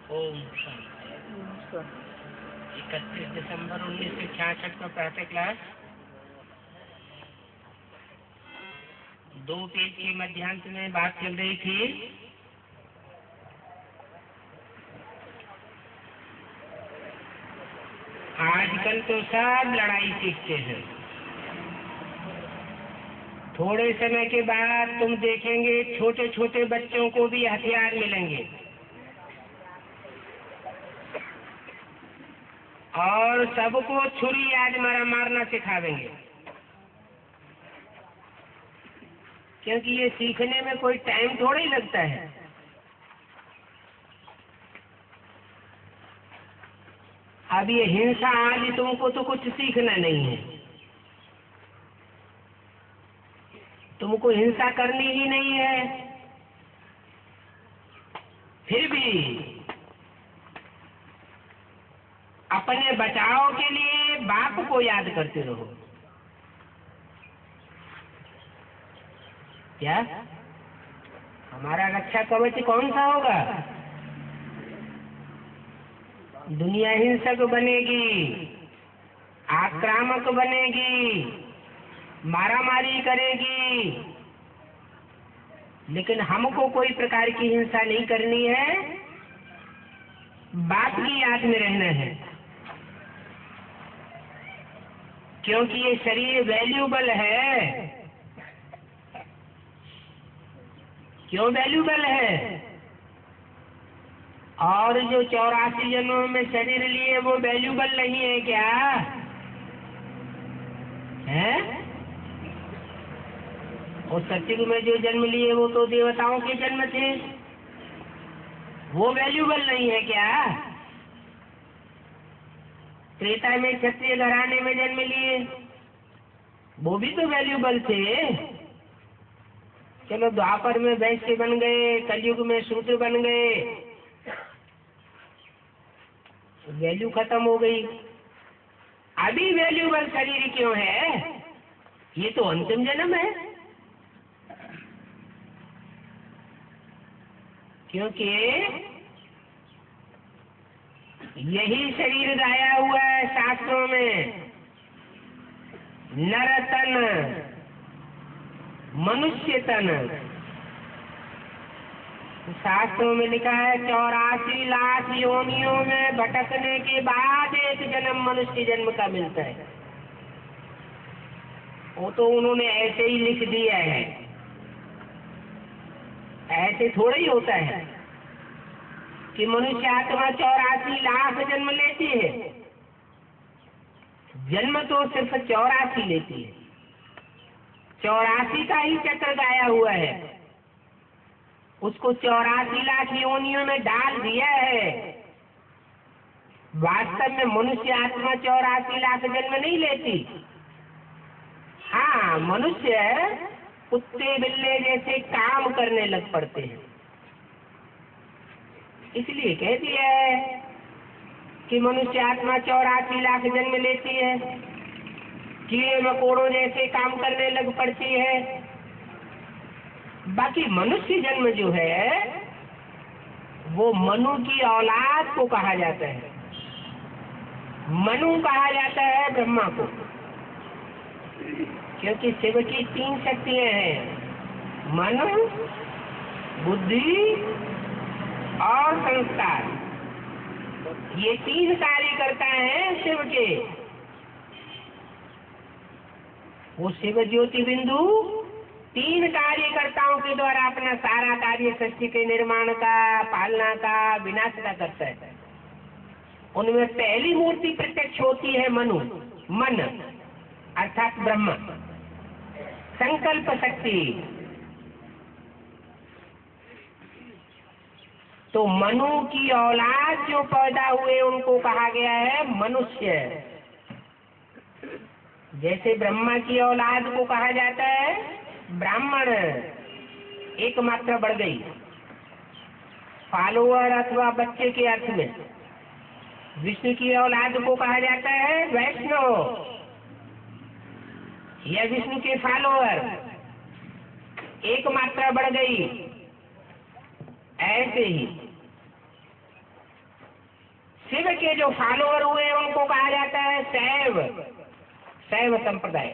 ओम शांति। 31 दिसंबर 1966 का प्रातः class 2 page के मध्यांश में बात चल रही थी आजकल तो सब लड़ाई सीखते हैं। थोड़े समय के बाद तुम देखेंगे छोटे छोटे बच्चों को भी हथियार मिलेंगे और सबको छुरी आज मारना सिखावेंगे, क्योंकि ये सीखने में कोई टाइम थोड़ा ही लगता है। अब ये हिंसा आज तुमको तो कुछ सीखना नहीं है, तुमको हिंसा करनी ही नहीं है। फिर भी अपने बचाव के लिए बाप को याद करते रहो। क्या हमारा रक्षा कवच कौन सा होगा? दुनिया हिंसक बनेगी, आक्रामक बनेगी, मारामारी करेगी, लेकिन हमको कोई प्रकार की हिंसा नहीं करनी है। बाप की याद में रहना है, क्योंकि ये शरीर वैल्यूबल है। क्यों वैल्यूबल है? और जो 84 जन्मों में शरीर लिए वो वैल्यूबल नहीं है क्या है? और सतयुग में जो जन्म लिए वो तो देवताओं के जन्म थे, वो वैल्यूबल नहीं है क्या? त्रेता में क्षत्रिय घराने में जन्म लिए वो भी तो वैल्यूबल थे। चलो द्वापर में वैश्य बन गए, कलयुग में शूद्र बन गए, वैल्यू खत्म हो गई। अभी वैल्यूबल शरीर क्यों है? ये तो अंतिम जन्म है, क्योंकि यही शरीर गाया हुआ है शास्त्रों में। नर तन, मनुष्य तन, शास्त्रों में लिखा है 84 लाख योनियों में भटकने के बाद एक जन्म मनुष्य जन्म का मिलता है। वो तो उन्होंने ऐसे ही लिख दिया है, ऐसे थोड़ा ही होता है कि मनुष्य आत्मा 84 लाख जन्म लेती है। जन्म तो सिर्फ 84 लेती है, 84 का ही चक्र गाया हुआ है। उसको 84 लाख योनियों में डाल दिया है। वास्तव में मनुष्य आत्मा 84 लाख जन्म नहीं लेती। हाँ, मनुष्य कुत्ते बिल्ले जैसे काम करने लग पड़ते हैं, इसलिए कह दिया है कि मनुष्य आत्मा 84 लाख जन्म लेती है। कीड़े मकोड़ों जैसे काम करने लग पड़ती है। बाकी मनुष्य जन्म जो है वो मनु की औलाद को कहा जाता है। मनु कहा जाता है ब्रह्मा को, क्योंकि शिव की 3 शक्तियां हैं, मन, बुद्धि और संस्कार। ये 3 कार्य करता है शिव के। वो शिव ज्योति बिंदु 3 कार्यकर्ताओं के द्वारा अपना सारा कार्य सृष्टि के निर्माण का, पालना का, विनाश का करता है। उनमें पहली मूर्ति प्रत्यक्ष होती है मनु, मन अर्थात ब्रह्म, संकल्प शक्ति। तो मनु की औलाद जो पैदा हुए उनको कहा गया है मनुष्य। जैसे ब्रह्मा की औलाद को कहा जाता है ब्राह्मण, एक मात्रा बढ़ गई, फॉलोअर अथवा बच्चे के अर्थ में। विष्णु की औलाद को कहा जाता है वैष्णव या विष्णु के फॉलोअर, एक मात्रा बढ़ गई। ऐसे ही के जो फॉलोअर हुए उनको कहा जाता है शैव संप्रदाय।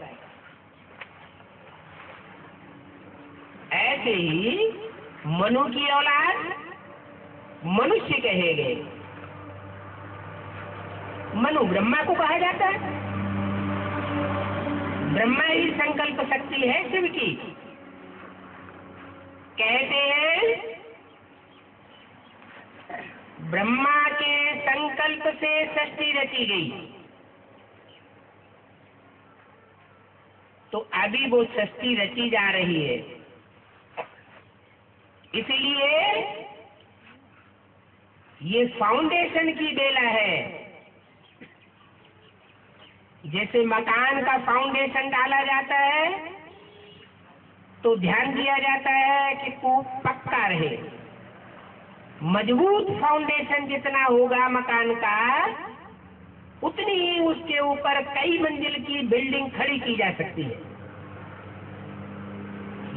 ऐसे ही मनु की औलाद मनुष्य कहे गए। मनु ब्रह्मा को कहा जाता है। ब्रह्मा ही संकल्प शक्ति है शिव की। कहते हैं ब्रह्मा के संकल्प से सृष्टि रची गई, तो अभी वो सृष्टि रची जा रही है। इसलिए ये फाउंडेशन की बेला है। जैसे मकान का फाउंडेशन डाला जाता है तो ध्यान दिया जाता है कि वो पक्का रहे। मजबूत फाउंडेशन जितना होगा मकान का, उतनी ही उसके ऊपर कई मंजिल की बिल्डिंग खड़ी की जा सकती है।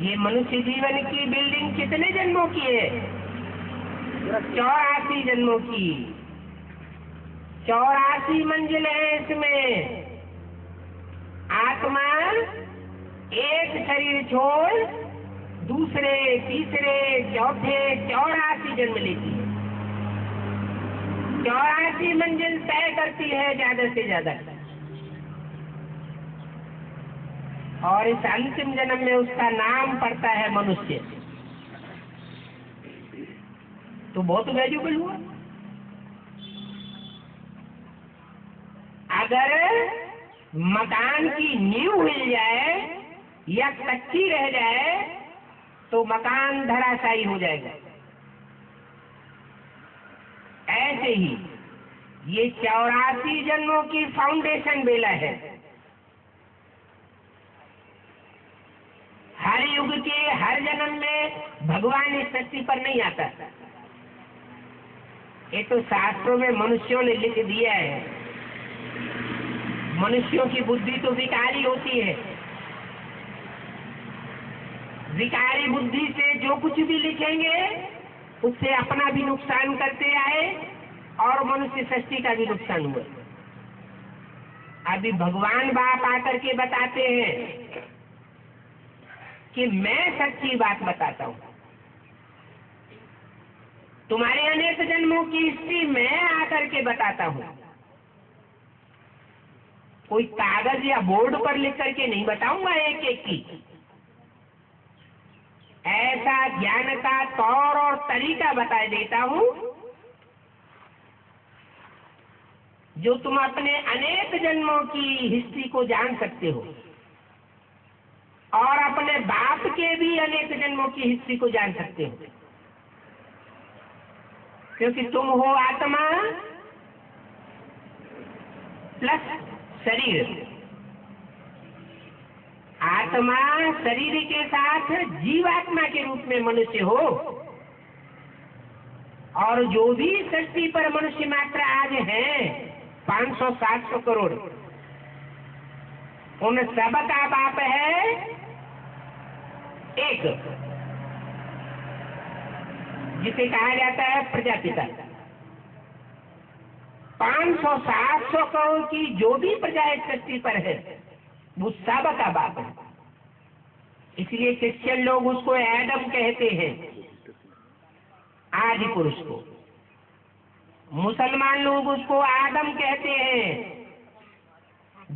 ये मनुष्य जीवन की बिल्डिंग कितने जन्मों की है? 84 जन्मों की। 84 मंजिल है इसमें। आत्मा एक शरीर छोड़ दूसरे, तीसरे, चौथे 84 जन्म लेती है। 84 मंजिल तय करती है ज्यादा से ज्यादा, और इस अंतिम जन्म में उसका नाम पड़ता है मनुष्य। तो बहुत वैल्यूबल हुआ। अगर मकान की नींव हिल जाए या कच्ची रह जाए तो मकान धराशायी हो जाएगा। ऐसे ही ये 84 जन्मों की फाउंडेशन बेला है। हर युग के हर जन्म में भगवान इस धरती पर नहीं आता। ये तो शास्त्रों में मनुष्यों ने लिख दिया है। मनुष्यों की बुद्धि तो विकारी होती है। विकारी बुद्धि से जो कुछ भी लिखेंगे उससे अपना भी नुकसान करते आए और मनुष्य सृष्टि का भी नुकसान हुआ। अभी भगवान बाप आकर के बताते हैं कि मैं सच्ची बात बताता हूं। तुम्हारे अनेक जन्मों की हिस्ट्री मैं आकर के बताता हूं। कोई कागज या बोर्ड पर लिख करके नहीं बताऊंगा एक एक की। ऐसा ज्ञान का तौर और तरीका बता देता हूं जो तुम अपने अनेक जन्मों की हिस्ट्री को जान सकते हो और अपने बाप के भी अनेक जन्मों की हिस्ट्री को जान सकते हो। क्योंकि तुम हो आत्मा प्लस शरीर। आत्मा शरीर के साथ जीवात्मा के रूप में मनुष्य हो, और जो भी सृष्टि पर मनुष्य मात्र आज है 500-700 करोड़, उन सब का बाप है एक, जिसे कहा जाता है प्रजापिता। 500-700 करोड़ की जो भी प्रजा इस सृष्टि पर है वो सब का बाप है। इसलिए क्रिश्चियन लोग उसको एडम कहते हैं, आदि पुरुष को। मुसलमान लोग उसको आदम कहते हैं।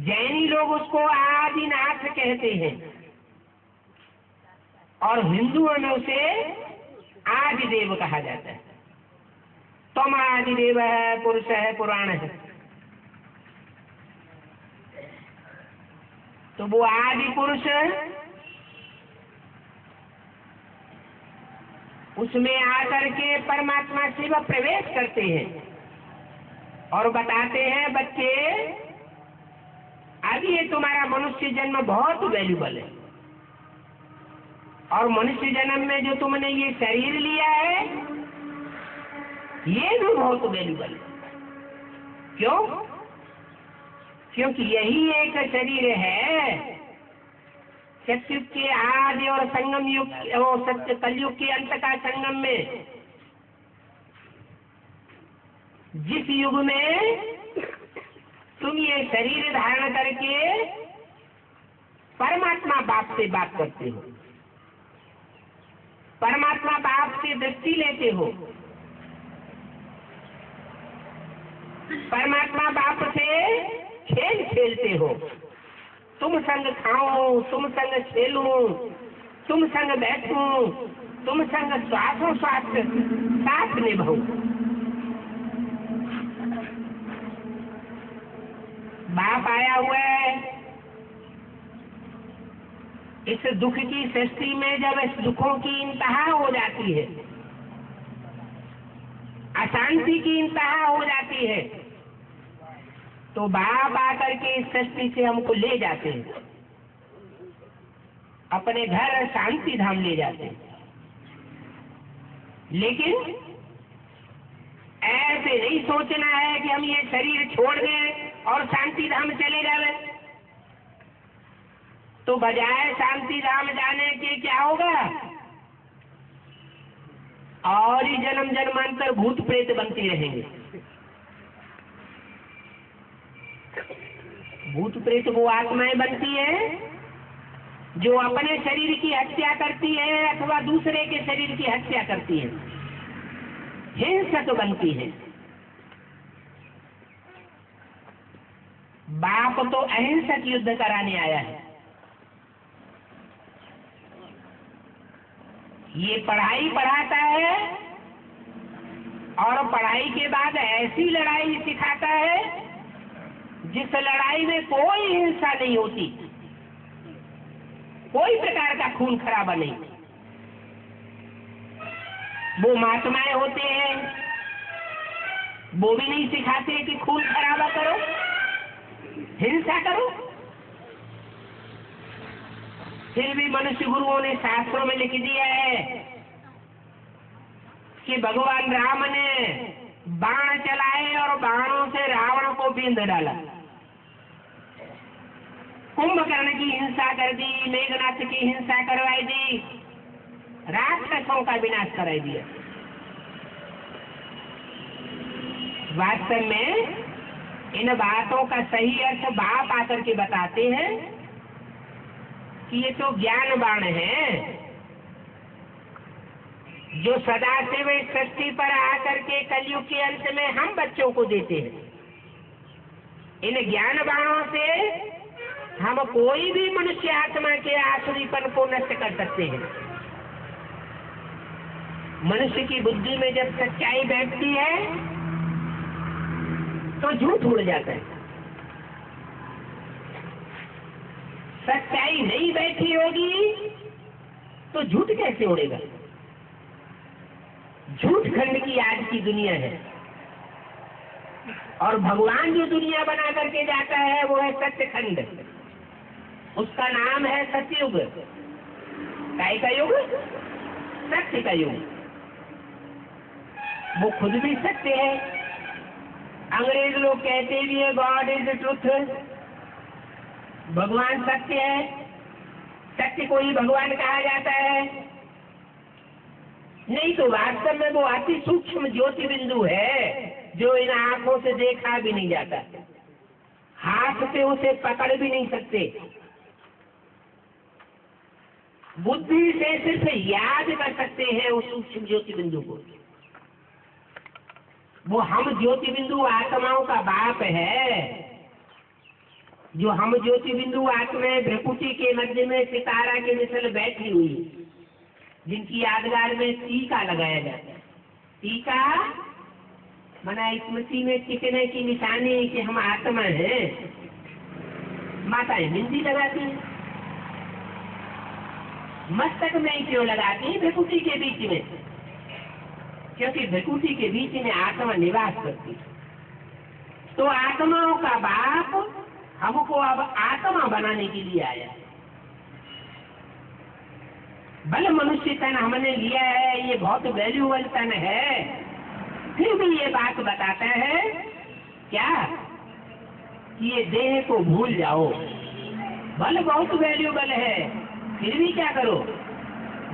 जैनी लोग उसको आदिनाथ कहते हैं, और हिंदुओं में उसे आदिदेव कहा जाता है। तुम आदिदेव है, पुरुष है, पुराण है। तो वो आदि पुरुष उसमें आकर के परमात्मा शिव प्रवेश करते हैं और बताते हैं, बच्चे अभी ये तुम्हारा मनुष्य जन्म बहुत वैल्यूबल है, और मनुष्य जन्म में जो तुमने ये शरीर लिया है ये भी बहुत वैल्यूबल है। क्यों? क्योंकि यही एक शरीर है सतयुग के आदि और संगम युग और सत्य कलयुग के अंत का संगम में जिस युग में तुम ये शरीर धारण करके परमात्मा बाप से बात करते हो, परमात्मा बाप से दृष्टि लेते हो, परमात्मा बाप से खेल खेलते हो, तुम संग खाऊं, तुम संग खेलूं, तुम संग बैठूं, तुम संग श्वासों श्वास साथ निभाऊं। बाप आया हुआ है इस दुख की सृष्टि में। जब इस दुखों की इंतहा हो जाती है, अशांति की इंतहा हो जाती है, तो बाप आकर के इस सृष्टि से हमको ले जाते हैं, अपने घर शांति धाम ले जाते हैं। लेकिन ऐसे नहीं सोचना है कि हम ये शरीर छोड़ दें और शांति धाम चले जाए। तो बजाय शांति धाम जाने के क्या होगा, और ही जन्म जन्मांतर भूत प्रेत बनते रहेंगे। भूत प्रेत वो आत्माएं बनती है जो अपने शरीर की हत्या करती है अथवा दूसरे के शरीर की हत्या करती है, हिंसक बनती है। बाप तो अहिंसक युद्ध कराने आया है। ये पढ़ाई पढ़ाता है और पढ़ाई के बाद ऐसी लड़ाई सिखाता है जिस लड़ाई में कोई हिंसा नहीं होती, कोई प्रकार का खून खराबा नहीं। वो महात्माएं होते हैं, वो भी नहीं सिखाते कि खून खराबा करो, हिंसा करो। फिर भी मनुष्य गुरुओं ने शास्त्रों में लिख दिया है कि भगवान राम ने बाण चलाए और बाणों से रावण को बींध डाला, कुंभकर्ण की हिंसा कर दी, मेघनाथ की हिंसा करवाई दी, राक्षसों का विनाश कराई दिया। वास्तव में इन बातों का सही अर्थ बाप आकर के बताते हैं कि ये तो ज्ञान बाण है जो सदा से वे सृष्टि पर आकर के कलयुग के अंत में हम बच्चों को देते हैं। इन ज्ञान बाणों से हम कोई भी मनुष्य आत्मा के आसुरीपन को नष्ट कर सकते हैं। मनुष्य की बुद्धि में जब सच्चाई बैठती है तो झूठ उड़ जाता है। सच्चाई नहीं बैठी होगी तो झूठ कैसे उड़ेगा। झूठ खंड की आज की दुनिया है और भगवान जो दुनिया बना करके जाता है वो है सत्य खंड। उसका नाम है सत्ययुग। काय का युग? सत्य का युग। वो खुद भी सत्य है। अंग्रेज लोग कहते भी है गॉड इज द ट्रुथ, भगवान सत्य है। सत्य को ही भगवान कहा जाता है। नहीं तो वास्तव में वो अति सूक्ष्म ज्योति बिंदु है जो इन आंखों से देखा भी नहीं जाता, हाथ से उसे पकड़ भी नहीं सकते, बुद्धि से सिर्फ याद कर सकते हैं उस सूक्ष्म ज्योति बिंदु को। वो हम ज्योति बिंदु आत्माओं का बाप है। जो हम ज्योति बिंदु आत्माएं भ्रकुटी के मध्य में सितारा के मिसल बैठी हुई, जिनकी यादगार में टीका लगाया जाता है। टीका मना स्मृति में टिकने की निशानी कि हम आत्मा हैं। माताएं बिंदी लगाती हैं, मस्तक में क्यों लगाती? भ्रकुटी के बीच में, क्योंकि भ्रकुटी के बीच में आत्मा निवास करती है। तो आत्माओं का बाप हमको अब आत्मा बनाने के लिए आया है। भले मनुष्य तन हमने लिया है, ये बहुत वैल्यूबल तन है, फिर भी ये बात बताता है क्या कि ये देह को भूल जाओ। भले बहुत वैल्यूबल है, फिर भी क्या करो?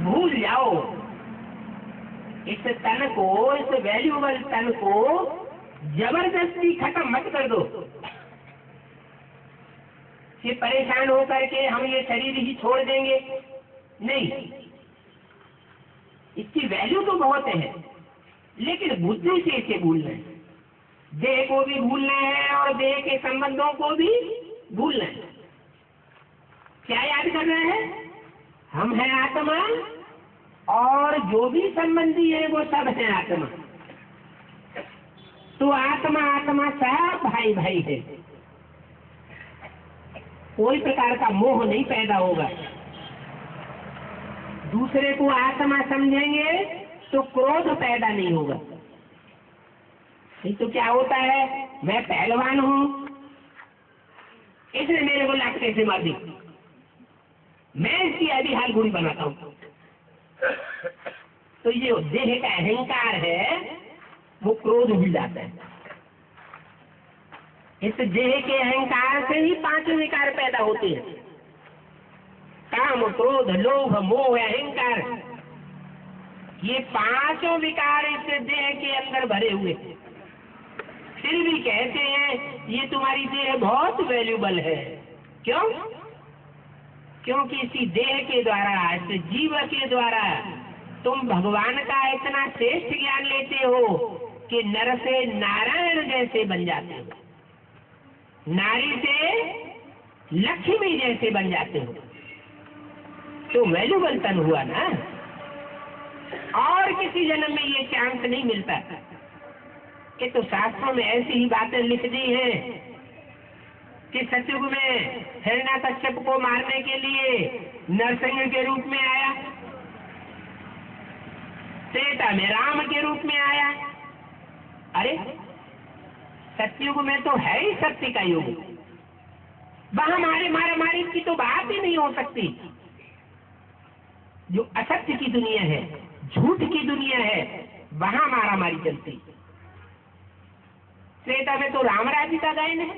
भूल जाओ। इस तन को, इस वैल्यूबल तन को जबरदस्ती खत्म मत कर दो कि परेशान होकर के हम ये शरीर ही छोड़ देंगे। नहीं, इसकी वैल्यू तो बहुत है, लेकिन बुद्धि से इसे भूलना है। देह को भी भूलना है और देह के संबंधों को भी भूलना है। क्या याद करना है? हम हैं आत्मा और जो भी संबंधी है वो सब है आत्मा। तो आत्मा आत्मा सब भाई भाई है। कोई प्रकार का मोह नहीं पैदा होगा। दूसरे को आत्मा समझेंगे तो क्रोध पैदा नहीं होगा। नहीं तो क्या होता है, मैं पहलवान हूं, इसने मेरे को लात कैसे मार दी, मैं इसकी अभी हाल बुरी बनाता हूं। तो ये देह का अहंकार है वो क्रोध भी जाता है। इस देह के अहंकार से ही 5 विकार पैदा होते हैं। काम, क्रोध, लोभ, मोह, अहंकार, ये 5 विकार इस देह के अंदर भरे हुए हैं। फिर भी कहते हैं ये तुम्हारी देह बहुत वैल्यूबल है। क्यों? क्योंकि इसी देह के द्वारा, इस जीव के द्वारा तुम भगवान का इतना श्रेष्ठ ज्ञान लेते हो कि नर से नारायण जैसे बन जाते हो, नारी से लक्ष्मी जैसे बन जाते हो। तो वैल्यूबल तन हुआ ना। और किसी जन्म में ये चांस नहीं मिलता। ये तो शास्त्रों में ऐसी ही बातें लिख दी हैं कि सतयुग में हिरण्याकश्यप को मारने के लिए नरसिंह के रूप में आया, त्रेता में राम के रूप में आया। अरे सतयुग में तो है ही सत्य का युग, वहां मारामारी की तो बात ही नहीं हो सकती। जो असत्य की दुनिया है, झूठ की दुनिया है, वहां मारामारी चलती। त्रेता में तो राम राज्य का गायन है।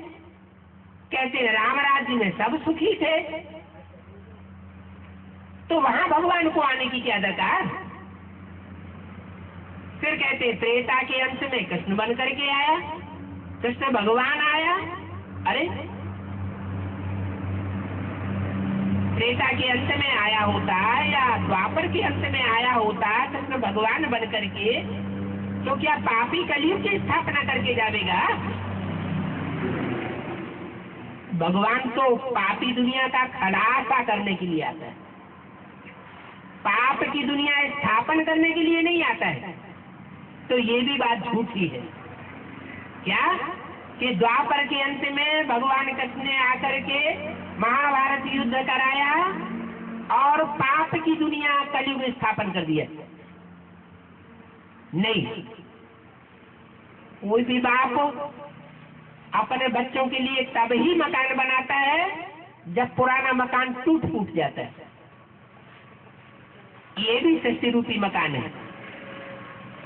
कहते हैं राम राज्य में सब सुखी थे, तो वहां भगवान को आने की क्या दरकार। फिर कहते त्रेता के अंत में कृष्ण बन करके आया, कृष्ण भगवान आया। अरे त्रेता के अंत में आया होता या द्वापर के अंत में आया होता कृष्ण भगवान बन करके, तो क्या पापी कलयुग की स्थापना करके जाएगा? भगवान तो पापी दुनिया का खलासा करने के लिए आता है, पाप की दुनिया स्थापन करने के लिए नहीं आता है। तो ये भी बात झूठी है। क्या कि द्वापर के अंत में भगवान कृष्ण ने आकर के महाभारत युद्ध कराया और पाप की दुनिया कलयुग स्थापन कर दिया? नहीं। कोई भी बाप अपने बच्चों के लिए तब ही मकान बनाता है जब पुराना मकान टूट फूट जाता है। ये भी सृष्टि रूपी मकान है।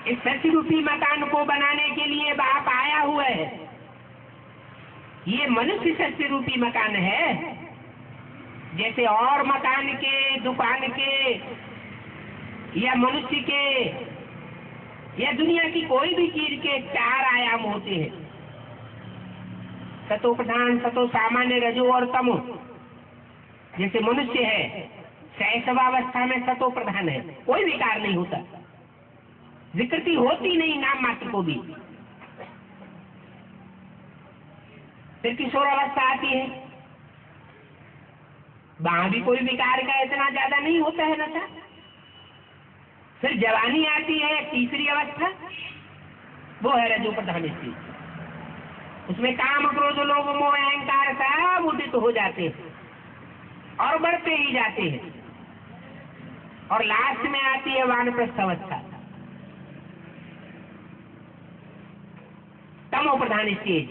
इस सृष्टि रूपी मकान को बनाने के लिए बाप आया हुआ है। ये मनुष्य सृष्टि रूपी मकान है। जैसे और मकान के, दुकान के या मनुष्य के या दुनिया की कोई भी चीज के 4 आयाम होते हैं, सतो प्रधान, सतो सामान्य, रजो और तमो। जैसे मनुष्य है, शैशवावस्था में सतो प्रधान है, कोई विकार नहीं होता, विकृति होती नहीं नाम मात्र को भी। फिर किशोरावस्था आती है, वहां भी कोई विकार का इतना ज्यादा नहीं होता है नशा। फिर जवानी आती है, तीसरी अवस्था, वो है रजो प्रधान स्थिति। उसमें काम, क्रोध, लोभ, मोह, अहंकार सब उदित हो जाते हैं और बढ़ते ही जाते हैं। और लास्ट में आती है वानप्रस्थ अवस्था, तमो प्रधान स्टेज।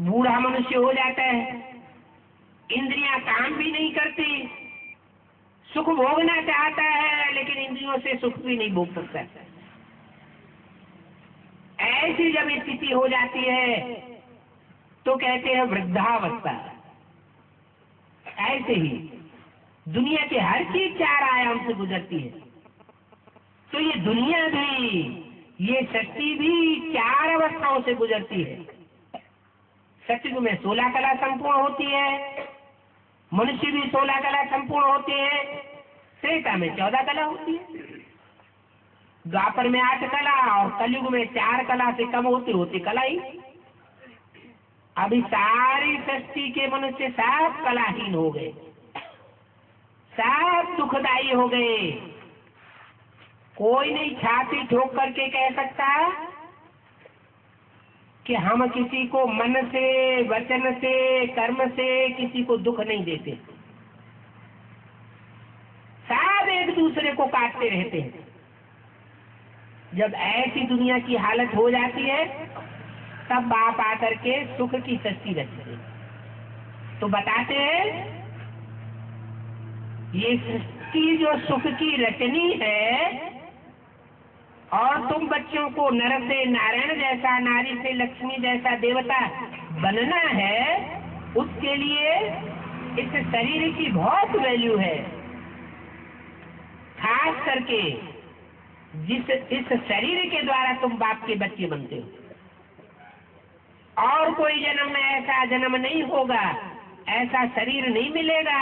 बूढ़ा मनुष्य हो जाता है, इंद्रियां काम भी नहीं करती, सुख भोगना चाहता है लेकिन इंद्रियों से सुख भी नहीं भोग सकता। ऐसी जब स्थिति हो जाती है तो कहते हैं वृद्धावस्था। ऐसे ही दुनिया की हर चीज 4 आयाम से गुजरती है। तो ये दुनिया भी ये सृष्टि भी 4 अवस्थाओं से गुजरती है। सतयुग में 16 कला संपूर्ण होती है, मनुष्य भी 16 कला संपूर्ण होते हैं, त्रेता में 14 कला होती है, द्वापर में 8 कला और कलयुग में 4 कला से कम होती होती कला ही। अभी सारी सृष्टि के मनुष्य सब कलाहीन हो गए, सब दुखदायी हो गए। कोई नहीं छाती ठोक करके कह सकता कि हम किसी को मन से, वचन से, कर्म से किसी को दुख नहीं देते। सब एक दूसरे को काटते रहते हैं। जब ऐसी दुनिया की हालत हो जाती है तब बाप आकर के सुख की सृष्टि रचते हैं। तो बताते हैं ये सृष्टि जो सुख की रचनी है और तुम बच्चों को नर से नारायण जैसा, नारी से लक्ष्मी जैसा देवता बनना है, उसके लिए इस शरीर की बहुत वैल्यू है। खास करके इस शरीर के द्वारा तुम बाप के बच्चे बनते हो। और कोई जन्म में ऐसा जन्म नहीं होगा, ऐसा शरीर नहीं मिलेगा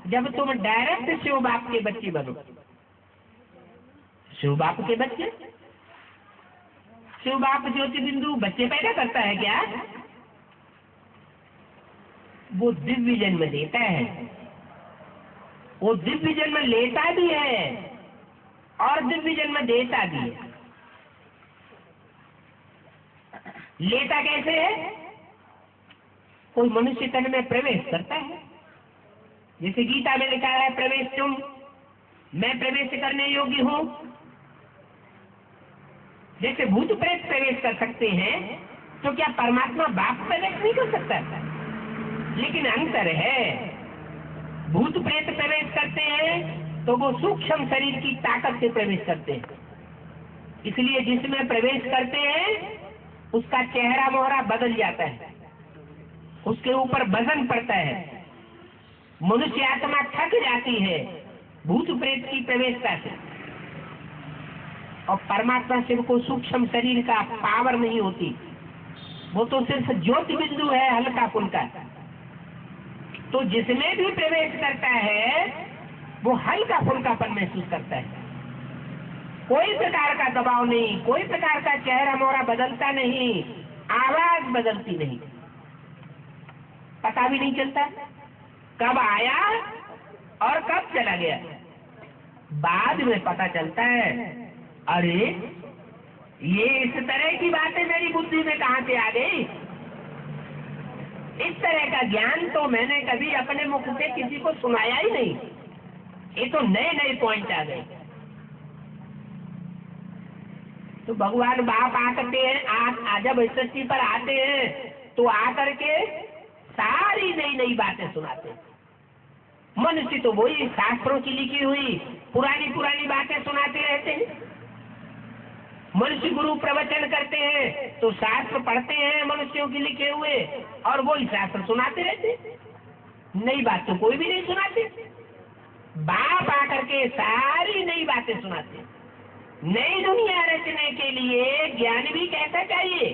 जब तुम डायरेक्ट शिव बाप के बच्चे बनो। शिव बाप के बच्चे, शिव बाप ज्योति बिंदु बच्चे पैदा करता है क्या? वो दिव्य जन्म देता है, वो दिव्य जन्म लेता भी है और दिव्य जन्म देता भी है। लेता कैसे है? कोई मनुष्य तन में प्रवेश करता है, जैसे गीता में लिखा है प्रवेश तुम, मैं प्रवेश करने योग्य हूं। जैसे भूत प्रेत प्रवेश कर सकते हैं, तो क्या परमात्मा बाप प्रवेश नहीं कर सकता? लेकिन अंतर है, भूत प्रेत प्रवेश करते हैं तो वो सूक्ष्म शरीर की ताकत से प्रवेश करते हैं। इसलिए जिसमें प्रवेश करते हैं उसका चेहरा मोहरा बदल जाता है, उसके ऊपर वजन पड़ता है, मनुष्य आत्मा थक जाती है भूत प्रेत की प्रवेशता से। और परमात्मा शिव को सूक्ष्म शरीर का पावर नहीं होती, वो तो सिर्फ ज्योति बिंदु है, हल्का फुल्का। तो जिसमें भी प्रवेश करता है वो हल्का फुल्कापन महसूस करता है, कोई प्रकार का दबाव नहीं, कोई प्रकार का चेहरा मोहरा बदलता नहीं, आवाज बदलती नहीं, पता भी नहीं चलता कब आया और कब चला गया। बाद में पता चलता है, अरे ये इस तरह की बातें मेरी बुद्धि में कहां से आ गई। इस तरह का ज्ञान तो मैंने कभी अपने मुख से किसी को सुनाया ही नहीं, ये तो नए नए पॉइंट आ गए। तो भगवान बाप आते हैं, जब सृष्टि पर आते हैं तो आकर के सारी नई नई बातें सुनाते हैं। मनुष्य तो वही शास्त्रों की लिखी हुई पुरानी पुरानी बातें सुनाते रहते हैं। मनुष्य गुरु प्रवचन करते हैं तो शास्त्र पढ़ते हैं मनुष्यों के लिखे हुए और वही शास्त्र सुनाते रहते हैं, नई बात तो कोई भी नहीं सुनाते। बाप आकर के सारी नई बातें सुनाते हैं। नई दुनिया रचने के लिए ज्ञान भी कैसा चाहिए?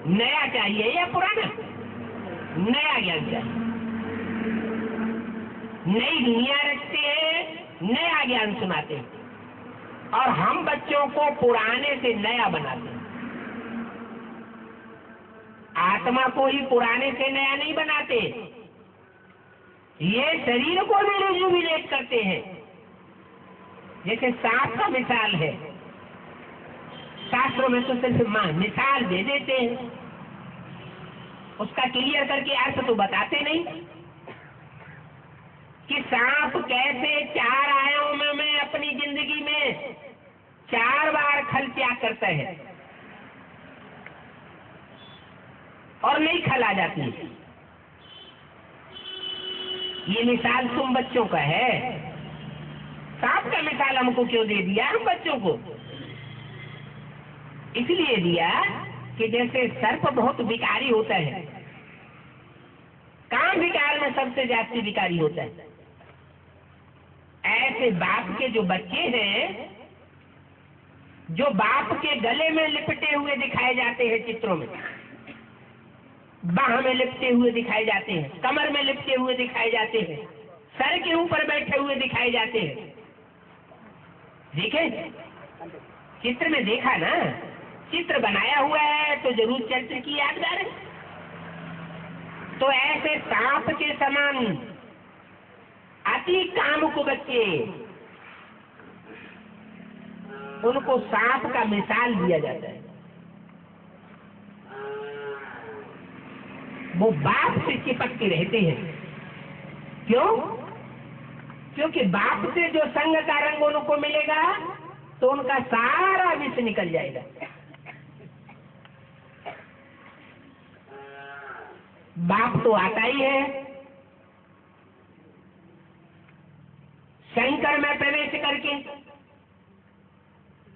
नया चाहिए या पुराना? नया ज्ञान चाहिए। नई दुनिया रचते हैं, नया ज्ञान सुनाते हैं, और हम बच्चों को पुराने से नया बनाते हैं। आत्मा को ही पुराने से नया नहीं बनाते, ये शरीर को भी रिजुविनेट करते हैं। जैसे सांप का मिसाल है, शास्त्रों में तो सिर्फ मिसाल दे देते हैं, उसका क्लियर करके अर्थ तो बताते नहीं कि सांप कैसे 4 आयामों में अपनी जिंदगी में 4 बार खल त्याग करता है और नहीं खल आ जाती है। ये मिसाल तुम बच्चों का है, सांप का मिसाल हमको क्यों दे दिया? हम बच्चों को इसलिए दिया कि जैसे सर्प बहुत विकारी होता है, काम विकार में सबसे ज्यादा विकारी होता है, ऐसे बाप के जो बच्चे हैं जो बाप के गले में लिपटे हुए दिखाए जाते हैं चित्रों में, बाह में लिपटे हुए दिखाए जाते हैं, कमर में लिपटे हुए दिखाए जाते हैं, सर के ऊपर बैठे हुए दिखाए जाते हैं। देखे चित्र में देखा ना, चित्र बनाया हुआ है तो जरूर चरित्र की यादगार है। तो ऐसे सांप के समान अति कामुक बच्चे, उनको सांप का मिसाल दिया जाता है। वो बाप से चिपक के रहते हैं। क्यों? क्योंकि बाप से जो संग का रंग उनको मिलेगा तो उनका सारा विष निकल जाएगा। बाप तो आता ही है, शंकर में प्रवेश करके,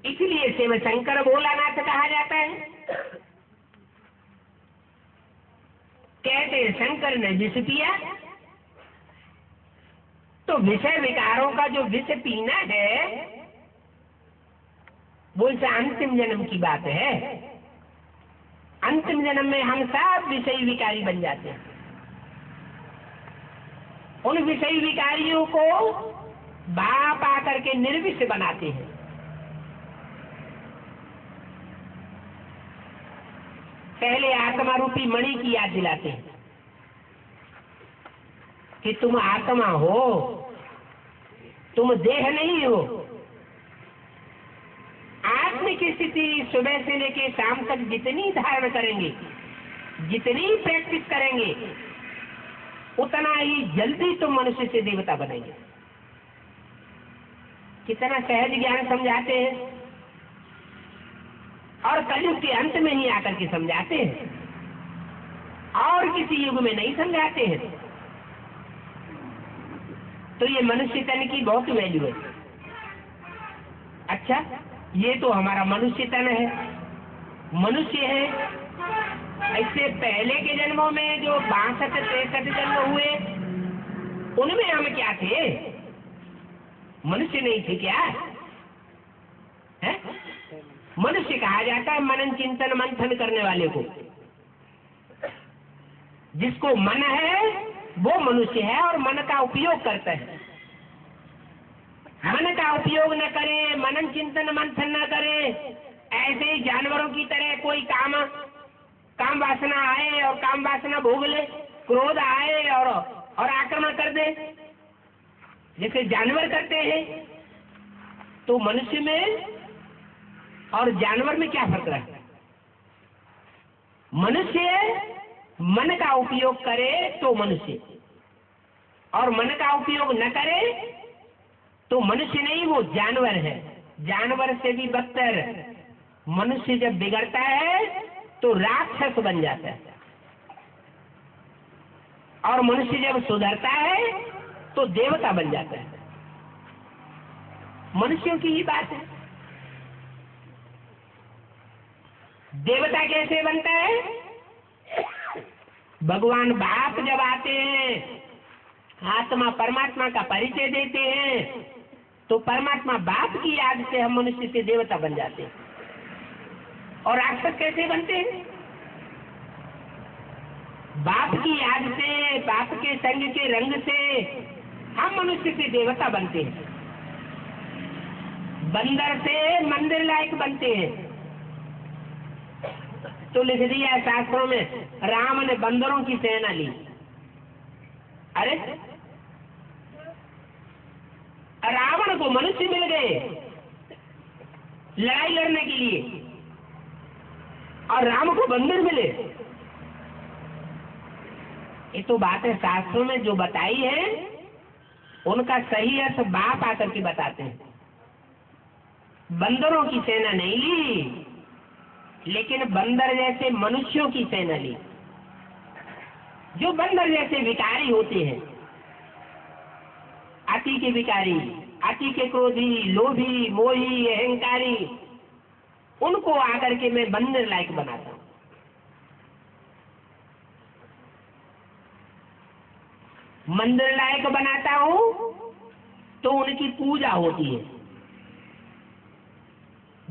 इसलिए शिव शंकर भोलानाथ कहा जाता है। कहते हैं शंकर ने विष पिया, तो विषय विकारों का जो विष पीना है वो इस अंतिम जन्म की बात है। अंतिम जन्म में हम सब विषयी विकारी बन जाते हैं। उन विषयी विकारियों को बाप आकर के निर्विष बनाते हैं। पहले आत्मा रूपी मणि की याद दिलाते हैं कि तुम आत्मा हो, तुम देह नहीं हो। आत्मिक स्थिति सुबह से लेके शाम तक जितनी धारण करेंगे, जितनी प्रैक्टिस करेंगे, उतना ही जल्दी तुम मनुष्य से देवता बनेंगे। कितना सहज ज्ञान समझाते हैं, और कलयुग के अंत में ही आकर के समझाते हैं, और किसी युग में नहीं समझाते हैं। तो ये मनुष्य तन की बहुत वैल्यू है। अच्छा, ये तो हमारा मनुष्य तन है, मनुष्य है। इससे पहले के जन्मों में जो 62-63 जन्म हुए, उनमें हम क्या थे? मनुष्य नहीं थे क्या? है? मनुष्य कहा जाता है मनन चिंतन मंथन करने वाले को। जिसको मन है वो मनुष्य है, और मन का उपयोग करता है। मन का उपयोग न करे, मनन चिंतन मंथन न करे, ऐसे ही जानवरों की तरह कोई काम वासना आए और काम वासना भोग ले, क्रोध आए और आक्रमण कर दे, जैसे जानवर करते हैं। तो मनुष्य में और जानवर में क्या फर्क है? मनुष्य मन का उपयोग करे तो मनुष्य, और मन का उपयोग न करे तो मनुष्य नहीं, वो जानवर है। जानवर से भी बदतर मनुष्य जब बिगड़ता है तो राक्षस बन जाता है, और मनुष्य जब सुधरता है तो देवता बन जाता है। मनुष्यों की ही बात है। देवता कैसे बनता है? भगवान बाप जब आते हैं, आत्मा परमात्मा का परिचय देते हैं, तो परमात्मा बाप की याद से हम मनुष्य से देवता बन जाते हैं। और राक्षस कैसे बनते हैं? बाप की याद से, बाप के संग के रंग से हम मनुष्य से देवता बनते हैं। बंदर से मंदिर लायक बनते हैं। तो लिख दिया शास्त्रों में, राम ने बंदरों की सेना ली। अरे रावण को मनुष्य मिल गए लड़ाई लड़ने के लिए, और राम को बंदर मिले। ये तो बात है शास्त्रों में जो बताई है, उनका सही अर्थ बाप आकर के बताते हैं। बंदरों की सेना नहीं ली, लेकिन बंदर जैसे मनुष्यों की सेना ली, जो बंदर जैसे विकारी होते हैं। अति के विकारी, अति के क्रोधी, लोभी, मोही, अहंकारी, उनको आकर के मैं बंदर लायक बनाता हूं। मंदिर लायक बनाता हूं तो उनकी पूजा होती है।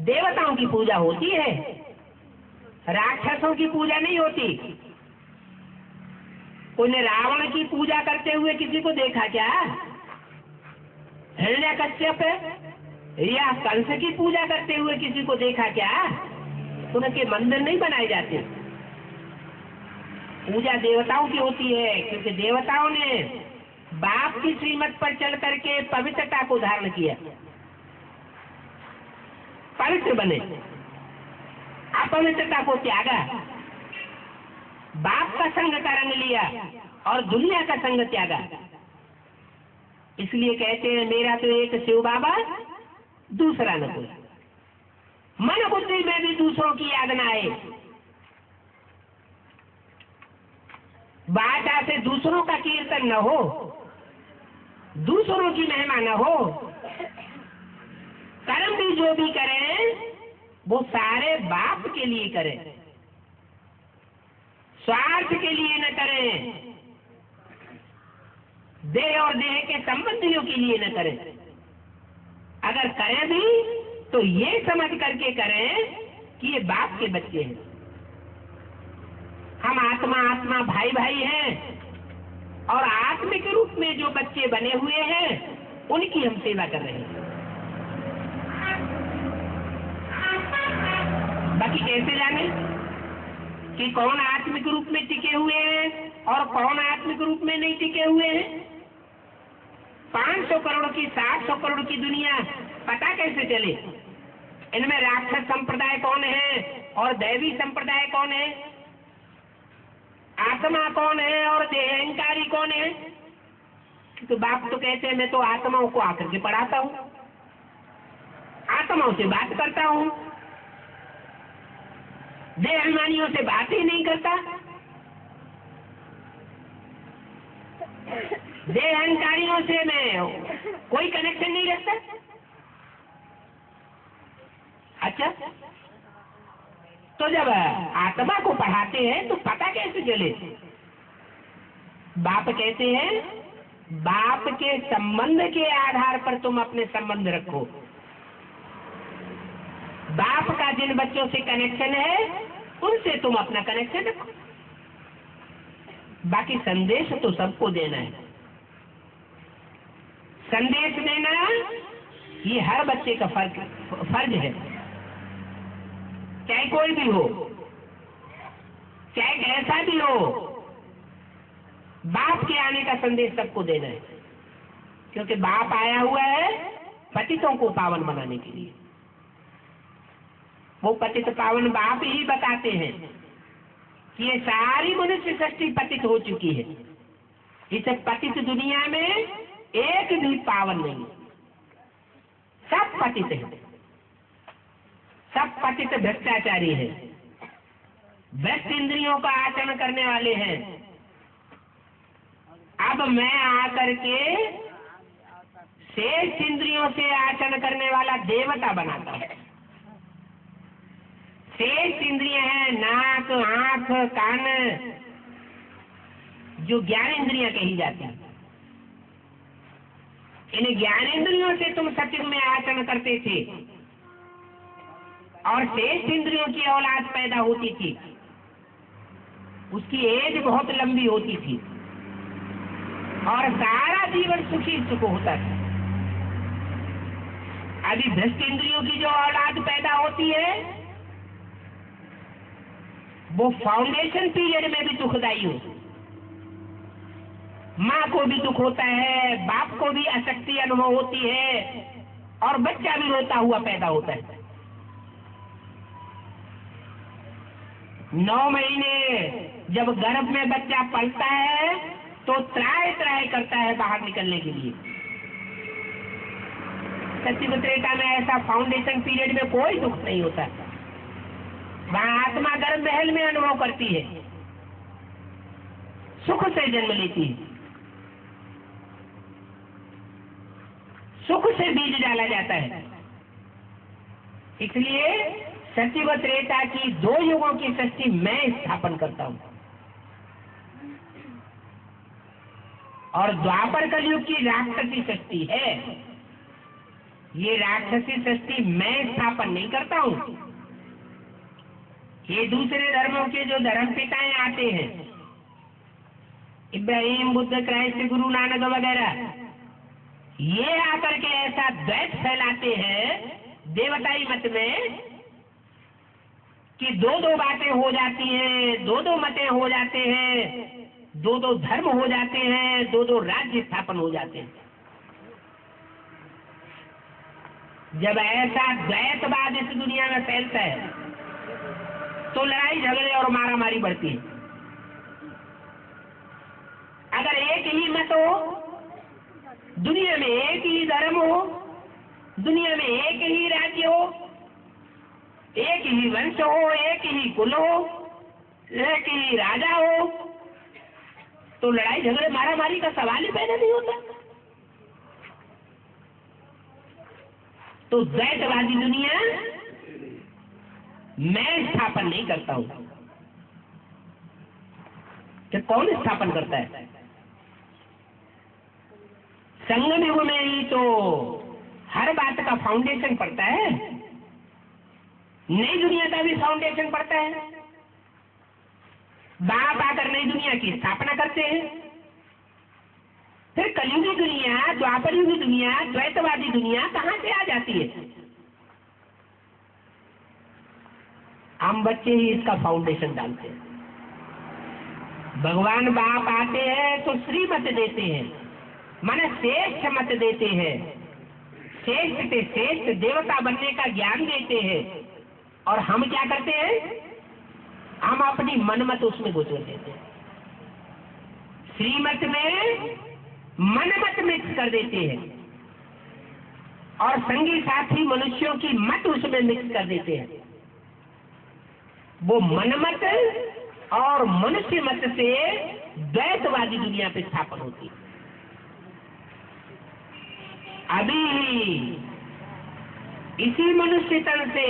देवताओं की पूजा होती है, राक्षसों की पूजा नहीं होती। उन्हें रावण की पूजा करते हुए किसी को देखा क्या? हिरण्यकश्यप या कंस की पूजा करते हुए किसी को देखा क्या? उनके मंदिर नहीं बनाए जाते। पूजा देवताओं की होती है, क्योंकि देवताओं ने बाप की श्रीमत पर चल करके पवित्रता को धारण किया, पवित्र बने, अपवित्रता को त्यागा, बाप का संग का रंग लिया और दुनिया का संग त्यागा। इसलिए कहते हैं मेरा तो एक शिव बाबा, दूसरा न कोई। मन बुद्धि में भी दूसरों की याद न आए, बाटा से दूसरों का कीर्तन न हो, दूसरों की महिमा न हो। कर्म भी जो भी करें वो सारे बाप के लिए करें, स्वार्थ के लिए न करें, देह और देह के संबंधियों के लिए न करें। अगर करें भी तो ये समझ करके करें कि ये बाप के बच्चे हैं, हम आत्मा आत्मा भाई भाई हैं, और आत्मिक रूप में जो बच्चे बने हुए हैं उनकी हम सेवा कर रहे हैं। बाकी कैसे जाने कि कौन आत्मिक रूप में टिके हुए हैं और कौन आत्मिक रूप में नहीं टिके हुए हैं? 500 करोड़ की 700 करोड़ की दुनिया, पता कैसे चले इनमें राक्षस संप्रदाय कौन है और दैवी संप्रदाय कौन है, आत्मा कौन है और देह अहंकारी कौन है? तो बाप तो कहते हैं मैं तो आत्माओं को आकर के पढ़ाता हूं, आत्माओं से बात करता हूं, देह अभिमानियों से बात ही नहीं करता, देह अहंकारियों से मैं कोई कनेक्शन नहीं रखता। अच्छा, तो जब आत्मा को पढ़ाते हैं तो पता कैसे चले? बाप कहते हैं बाप के संबंध के आधार पर तुम अपने संबंध रखो। बाप का जिन बच्चों से कनेक्शन है उनसे तुम अपना कनेक्शन रखो। बाकी संदेश तो सबको देना है। संदेश देना ये हर बच्चे का फर्ज है, चाहे कोई भी हो, चाहे कैसा भी हो, बाप के आने का संदेश सबको देना है। क्योंकि बाप आया हुआ है पतितों को पावन बनाने के लिए। वो पतित पावन बाप ही बताते हैं कि ये सारी मनुष्य सृष्टि पतित हो चुकी है, इस पतित दुनिया में एक भी पावन नहीं, सब पतित है, सब पतित भ्रष्टाचारी है, भ्रष्ट इंद्रियों का आचरण करने वाले हैं। अब मैं आकर के शेष इंद्रियों से आचरण करने वाला देवता बनाता हूं। शेष इंद्रियां हैं नाक, आंख, कान, जो ज्ञान इंद्रियां कही जाती हैं। इन ज्ञान इंद्रियों से तुम सत्युग में आचरण करते थे और शेष इंद्रियों की औलाद पैदा होती थी, उसकी एज बहुत लंबी होती थी और सारा जीवन सुखी सुख होता था। अभी भ्रष्ट इंद्रियों की जो औलाद पैदा होती है वो फाउंडेशन पीरियड में भी दुखदायी हो। माँ को भी दुख होता है, बाप को भी अशक्ति अनुभव होती है और बच्चा भी रोता हुआ पैदा होता है। 9 महीने जब गर्भ में बच्चा पलता है तो त्राय त्राय करता है बाहर निकलने के लिए। सत्युग त्रेता में ऐसा फाउंडेशन पीरियड में कोई दुख नहीं होता। वहां आत्मा गर्भ महल में अनुभव करती है, सुख से जन्म लेती है, सुख से बीज डाला जाता है। इसलिए सत्युग त्रेता की 2 युगों की सृष्टि मैं स्थापन करता हूं और द्वापर कलयुग की राक्षसी सृष्टि है। ये राक्षसी सृष्टि मैं स्थापन नहीं करता हूँ। ये दूसरे धर्मों के जो धर्म पिताएं आते हैं, इब्राहिम, बुद्ध, क्राइस्ट, गुरु नानक वगैरह, ये आकर के ऐसा द्वैत फैलाते हैं देवताई मत में कि दो दो बातें हो जाती हैं, दो दो मतें हो जाते हैं, दो दो धर्म हो जाते हैं, दो दो राज्य स्थापन हो जाते हैं। जब ऐसा द्वैतवाद इस दुनिया में फैलता है तो लड़ाई झगड़े और मारामारी बढ़ती है। अगर एक ही मत हो, दुनिया में एक ही धर्म हो, दुनिया में एक ही राज्य हो, एक ही वंश हो, एक ही कुल हो, एक ही राजा हो, तो लड़ाई झगड़े मारामारी का सवाल ही पैदा नहीं होता। तो द्वैतवादी दुनिया मैं स्थापन नहीं करता हूं। तो कौन स्थापन करता है? संगम युग में ही तो हर बात का फाउंडेशन पड़ता है, नई दुनिया का भी फाउंडेशन पड़ता है। बाप आकर नई दुनिया की स्थापना करते हैं, फिर कलयुगी दुनिया, द्वापर युगी दुनिया, द्वैतवादी दुनिया कहां से आ जाती है? हम बच्चे ही इसका फाउंडेशन डालते हैं। भगवान बाप आते हैं तो श्रीमत देते हैं, माने श्रेष्ठ मत देते हैं, श्रेष्ठ से श्रेष्ठ देवता बनने का ज्ञान देते हैं। और हम क्या करते हैं? हम अपनी मनमत उसमें गुजर देते हैं। श्रीमत में मनमत मिक्स कर देते हैं और संगी साथी मनुष्यों की मत उसमें मिक्स कर देते हैं। वो मनमत और मनुष्य मत से द्वैतवादी दुनिया पे स्थापन होती है। अभी इसी मनुष्य तन से,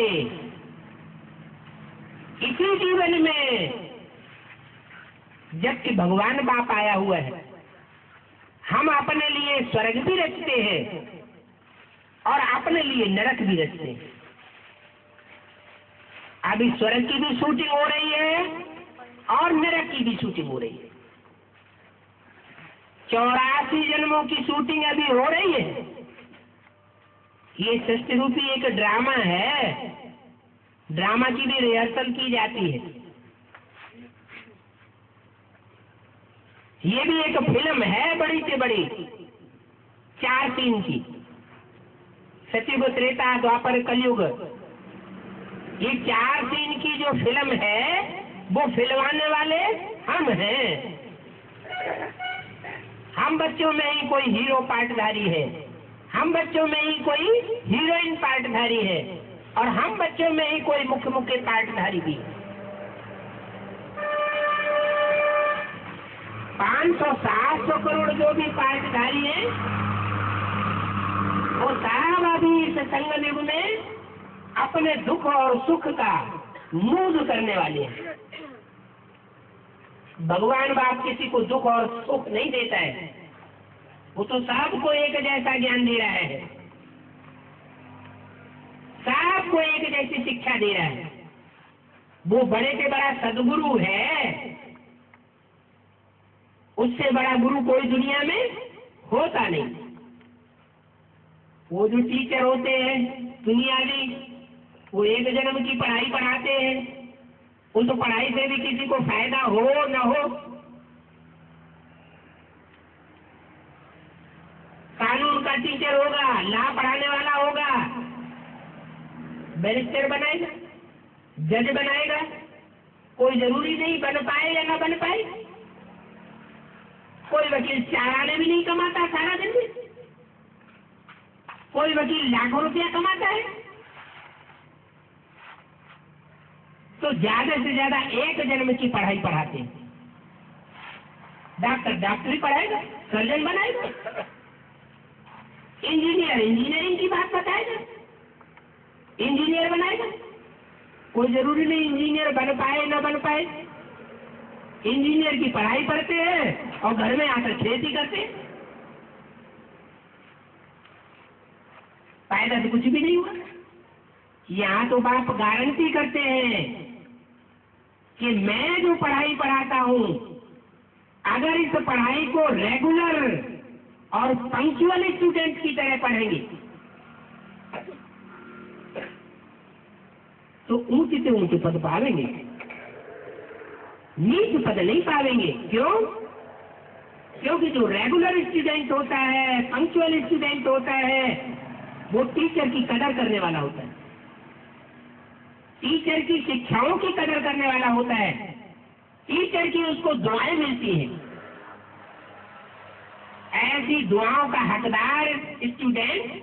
इसी जीवन में, जबकि भगवान बाप आया हुआ है, हम अपने लिए स्वर्ग भी रचते हैं और अपने लिए नरक भी रचते हैं। अभी स्वर्ग की भी शूटिंग हो रही है और नरक की भी शूटिंग हो रही है। 84 जन्मों की शूटिंग अभी हो रही है। ये सृष्टि रूपी एक ड्रामा है, ड्रामा की भी रिहर्सल की जाती है। ये भी एक फिल्म है बड़ी से बड़ी, 4 सीन की, सतयुग, त्रेता, द्वापर, कलयुग। ये 4 सीन की जो फिल्म है वो फिल्माने वाले हम हैं। हम बच्चों में ही कोई हीरो पार्टधारी है, हम बच्चों में ही कोई हीरोइन पार्टधारी है, और हम बच्चों में ही कोई मुख्य मुख्य पार्टधारी भी। 500-700 करोड़ जो भी पार्टधारी है, वो सब अभी इस संगम युग में अपने दुख और सुख का मूद करने वाले हैं। भगवान बाप किसी को दुख और सुख नहीं देता है, वो तो सबको एक जैसा ज्ञान दे रहा है, सबको एक जैसी शिक्षा दे रहा है। वो बड़े से बड़ा सदगुरु है, उससे बड़ा गुरु कोई दुनिया में होता नहीं। वो जो टीचर होते हैं दुनियावी, वो एक जन्म की पढ़ाई पढ़ाते हैं, उस पढ़ाई से भी किसी को फायदा हो न हो। कानून का टीचर होगा, लॉ पढ़ाने वाला होगा, बैरिस्टर बनाएगा, जज बनाएगा, कोई जरूरी नहीं बन पाए या ना बन पाए। कोई वकील 4 आने भी नहीं कमाता सारा दिन में, कोई वकील लाखों रुपया कमाता है। तो ज्यादा से ज्यादा एक जन्म की पढ़ाई पढ़ाते हैं। डॉक्टर डॉक्टरी पढ़ाएगा, सर्जन बनाएगा, इंजीनियर इंजीनियरिंग की बात बताएगा, इंजीनियर बनाएगा। कोई जरूरी नहीं इंजीनियर बन पाए ना बन पाए, इंजीनियर की पढ़ाई पढ़ते हैं और घर में आकर खेती करते हैं। फायदा तो कुछ भी नहीं हुआ। यहाँ तो बाप गारंटी करते हैं कि मैं जो पढ़ाई पढ़ाता हूँ, अगर इस पढ़ाई को रेगुलर और पंक्चुअल स्टूडेंट की तरह पढ़ेंगे तो ऊंचे से ऊंचे पद पावेंगे, नीच पद नहीं पावेंगे। क्यों? क्योंकि जो रेगुलर स्टूडेंट होता है, पंक्चुअल स्टूडेंट होता है, वो टीचर की कदर करने वाला होता है, टीचर की शिक्षाओं की कदर करने वाला होता है, टीचर की उसको दुआएं मिलती हैं। ऐसी दुआओं का हकदार स्टूडेंट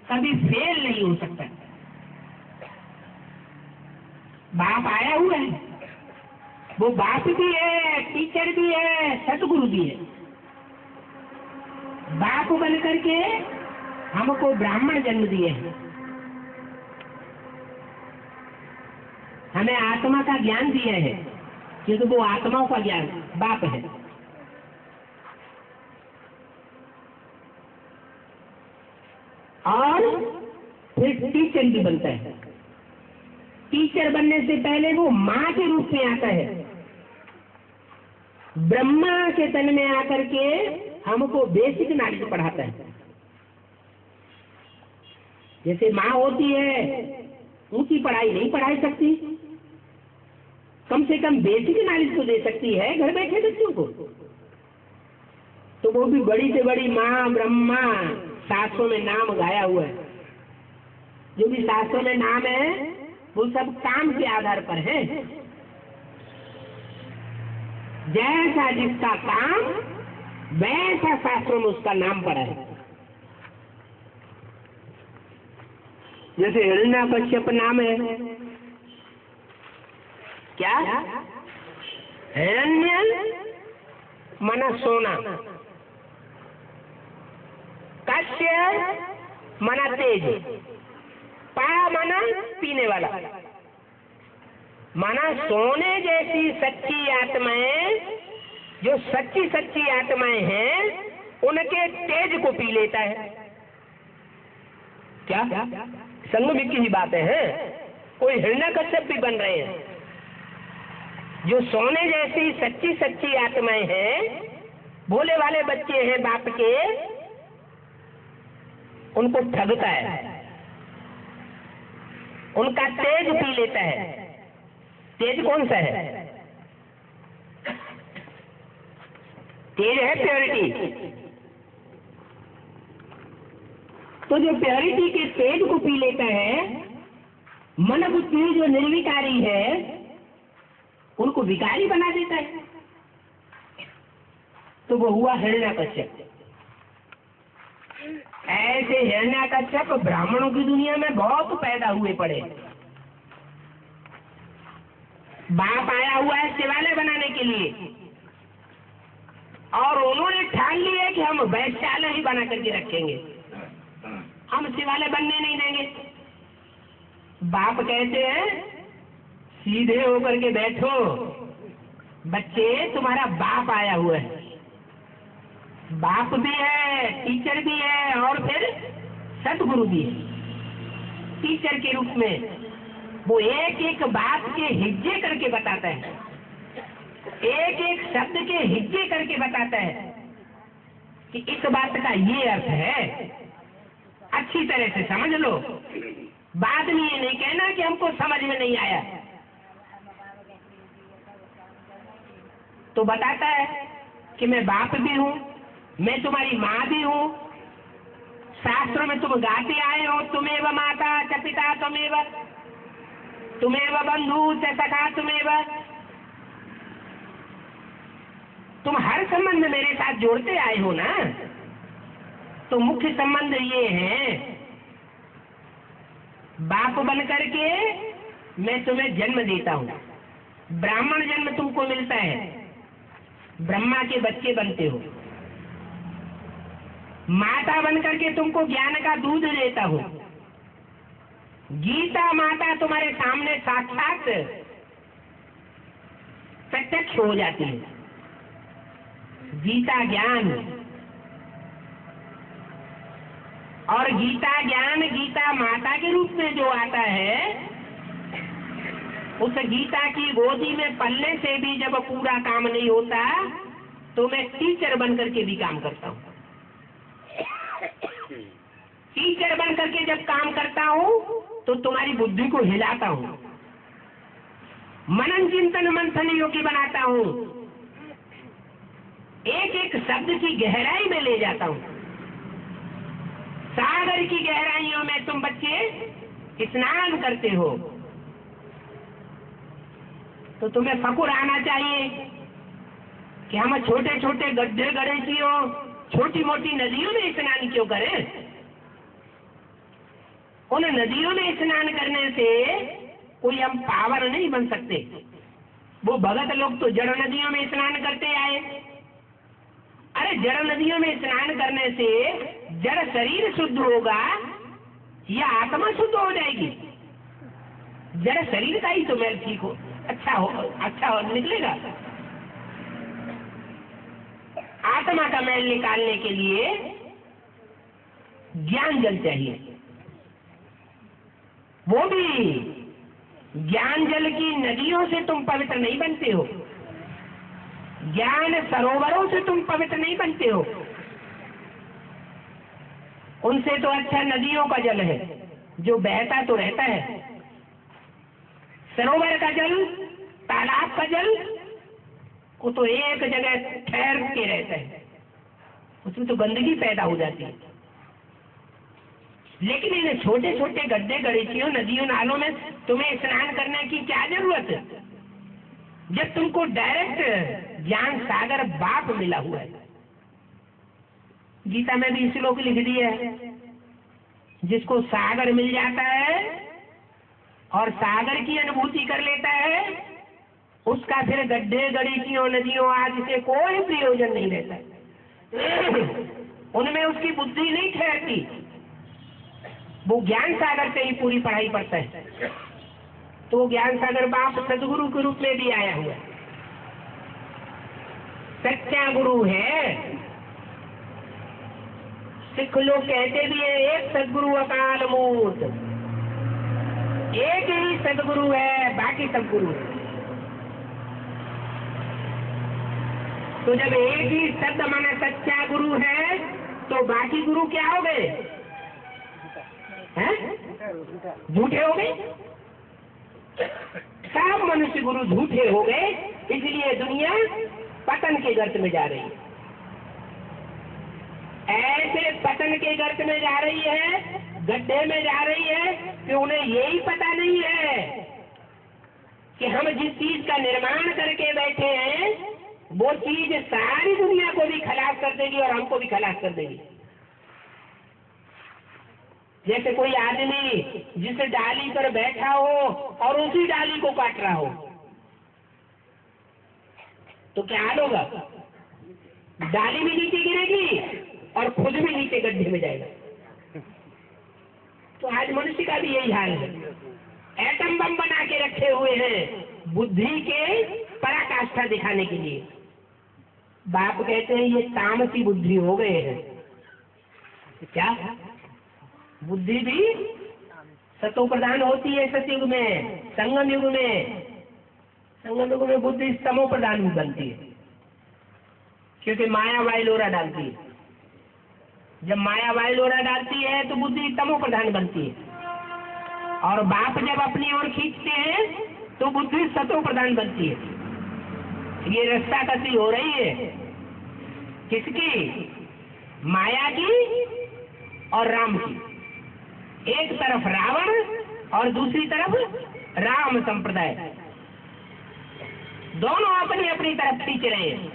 कभी फेल नहीं हो सकता। बाप आया हुआ है, वो बाप भी है, टीचर भी है, सतगुरु भी है। बाप बन करके हमको ब्राह्मण जन्म दिए हैं, हमें आत्मा का ज्ञान दिया है, क्योंकि वो आत्माओं का ज्ञान बाप है। और फिर टीचर भी बनता है। टीचर बनने से पहले वो माँ के रूप में आता है, ब्रह्मा के तन में आकर के हमको बेसिक नॉलेज पढ़ाता है। जैसे माँ होती है, ऊंची पढ़ाई नहीं पढ़ा सकती, कम से कम बेसिक नॉलेज तो दे सकती है घर बैठे बच्चों को। तो वो भी बड़ी से बड़ी माँ ब्रह्मा, शास्त्रों में नाम गाया हुआ है। जो भी शास्त्रों में नाम है वो सब काम के आधार पर है। जैसा जिसका काम वैसा शास्त्रों में उसका नाम पड़ा है। जैसे हिरण्यकश्यप नाम है, क्या? हिरण्य माना सोना, कश्यप माना तेज, पा माना पीने वाला। माना सोने जैसी सच्ची आत्माएं, जो सच्ची सच्ची आत्माएं हैं, उनके तेज को पी लेता है। क्या संगम की ही बातें हैं। कोई हिरण्यकश्यप भी बन रहे हैं। जो सोने जैसी सच्ची सच्ची आत्माएं हैं, भोले वाले बच्चे हैं बाप के, उनको ठगता है, उनका तेज पी लेता है। तेज कौन सा है? तेज है प्योरिटी। तो जो प्योरिटी के तेज को पी लेता है, मन बुद्धि जो निर्विकारी है उनको विकारी बना देता है। तो वो हुआ हिरण्यकश्यप। ऐसे हिरण्यकश्यप ब्राह्मणों की दुनिया में बहुत पैदा हुए पड़े। बाप आया हुआ है शिवालय बनाने के लिए, और उन्होंने ठान लिया कि हम वैश्यालय ही बना करके रखेंगे, हम शिवालय बनने नहीं देंगे। बाप कहते हैं सीधे होकर के बैठो बच्चे, तुम्हारा बाप आया हुआ है। बाप भी है, टीचर भी है, और फिर सतगुरु भी है। टीचर के रूप में वो एक एक बात के हिज्जे करके बताता है, एक एक शब्द के हिज्जे करके बताता है कि इस बात का ये अर्थ है, अच्छी तरह से समझ लो। बाद में ये नहीं कहना कि हमको समझ में नहीं आया। तो बताता है कि मैं बाप भी हूँ, मैं तुम्हारी माँ भी हूँ। शास्त्रों में तुम गाते आए हो, तुमेव माता च पिता तुमेव, तुमेव बंधु च सखा तुमेव। तुम हर संबंध मेरे साथ जोड़ते आए हो ना। तो मुख्य संबंध ये है, बाप बन करके मैं तुम्हें जन्म देता हूँ। ब्राह्मण जन्म तुमको मिलता है, ब्रह्मा के बच्चे बनते हो। माता बन करके तुमको ज्ञान का दूध देता हूँ। गीता माता तुम्हारे सामने साक्षात प्रत्यक्ष हो जाती है। गीता ज्ञान और गीता ज्ञान गीता माता के रूप में जो आता है, उस गीता की गोदी में पलने से भी जब पूरा काम नहीं होता तो मैं टीचर बन करके भी काम करता हूँ। टीचर बन करके जब काम करता हूँ तो तुम्हारी बुद्धि को हिलाता हूँ, मनन चिंतन मंथन योगी बनाता हूँ, एक एक शब्द की गहराई में ले जाता हूँ। सागर की गहराइयों में तुम बच्चे स्नान करते हो तो तुम्हें फकुर आना चाहिए कि हम छोटे छोटे गड्ढे गणेशियों, छोटी मोटी नदियों में स्नान क्यों करें। उन नदियों में स्नान करने से कोई हम पावर नहीं बन सकते। वो भगत लोग तो जड़ नदियों में स्नान करते आए। अरे जड़ नदियों में स्नान करने से जड़ शरीर शुद्ध होगा या आत्मा शुद्ध हो जाएगी? जड़ शरीर का ही तो मैल ठीक हो, अच्छा हो निकलेगा। आत्मा का मैल निकालने के लिए ज्ञान जल चाहिए, वो भी ज्ञान जल की नदियों से तुम पवित्र नहीं बनते हो, ज्ञान सरोवरों से तुम पवित्र नहीं बनते हो। उनसे तो अच्छा नदियों का जल है जो बहता तो रहता है। सरोवर का जल, तालाब का जल, वो तो एक जगह ठहर के रहता है, उसमें तो गंदगी पैदा हो जाती है। लेकिन इन छोटे छोटे गड्ढे गड़ीचियों नदियों नालों में तुम्हें स्नान करने की क्या जरूरत है, जब तुमको डायरेक्ट ज्ञान सागर बाप मिला हुआ है। गीता में भी श्लोक लिख दिया है, जिसको सागर मिल जाता है और सागर की अनुभूति कर लेता है, उसका फिर गड्ढे गड़ीचियों नदियों आदि से कोई प्रयोजन नहीं रहता। उनमें उसकी बुद्धि नहीं ठहरती, वो ज्ञान सागर से ही पूरी पढ़ाई पढ़ता है। तो ज्ञान सागर बाप सदगुरु के रूप में भी आया हुआ, सच्चा गुरु है। सिख लोग कहते भी है एक सदगुरु अकाल मूर्त, एक ही सदगुरु है, बाकी सब गुरु है। तो जब एक ही शब्द माने सच्चा गुरु है तो बाकी गुरु क्या हो गए? झूठे हो गए। सब मनुष्य गुरु झूठे हो गए, इसलिए दुनिया पतन के गर्त में जा रही है। ऐसे पतन के गर्त में जा रही है, गड्ढे में जा रही है कि उन्हें यही पता नहीं है कि हम जिस चीज का निर्माण करके बैठे हैं वो चीज सारी दुनिया को भी खलास कर देगी और हमको भी खलास कर देगी। जैसे कोई आदमी जिस डाली पर बैठा हो और उसी डाली को काट रहा हो तो क्या हाल होगा? डाली भी नीचे गिरेगी और खुद भी नीचे गड्ढे में जाएगा। तो आज मनुष्य का भी यही हाल है। एटम बम बना के रखे हुए हैं बुद्धि के पराकाष्ठा दिखाने के लिए। बाप कहते हैं ये तामसी बुद्धि हो गए हैं। क्या बुद्धि भी सतो प्रधान होती है सतयुग में, संगम युग में। संगम युग में बुद्धि तमो प्रधान भी बनती है, क्योंकि माया वाइलोरा डालती है। जब माया वाइलोरा डालती है तो बुद्धि तमो प्रधान बनती है, और बाप जब अपनी ओर खींचते हैं तो बुद्धि सतो प्रधान बनती है। ये रस्सा कसी हो रही है किसकी? माया की और राम की। एक तरफ रावण और दूसरी तरफ राम संप्रदाय, दोनों अपनी अपनी तरफ खींच रहे हैं।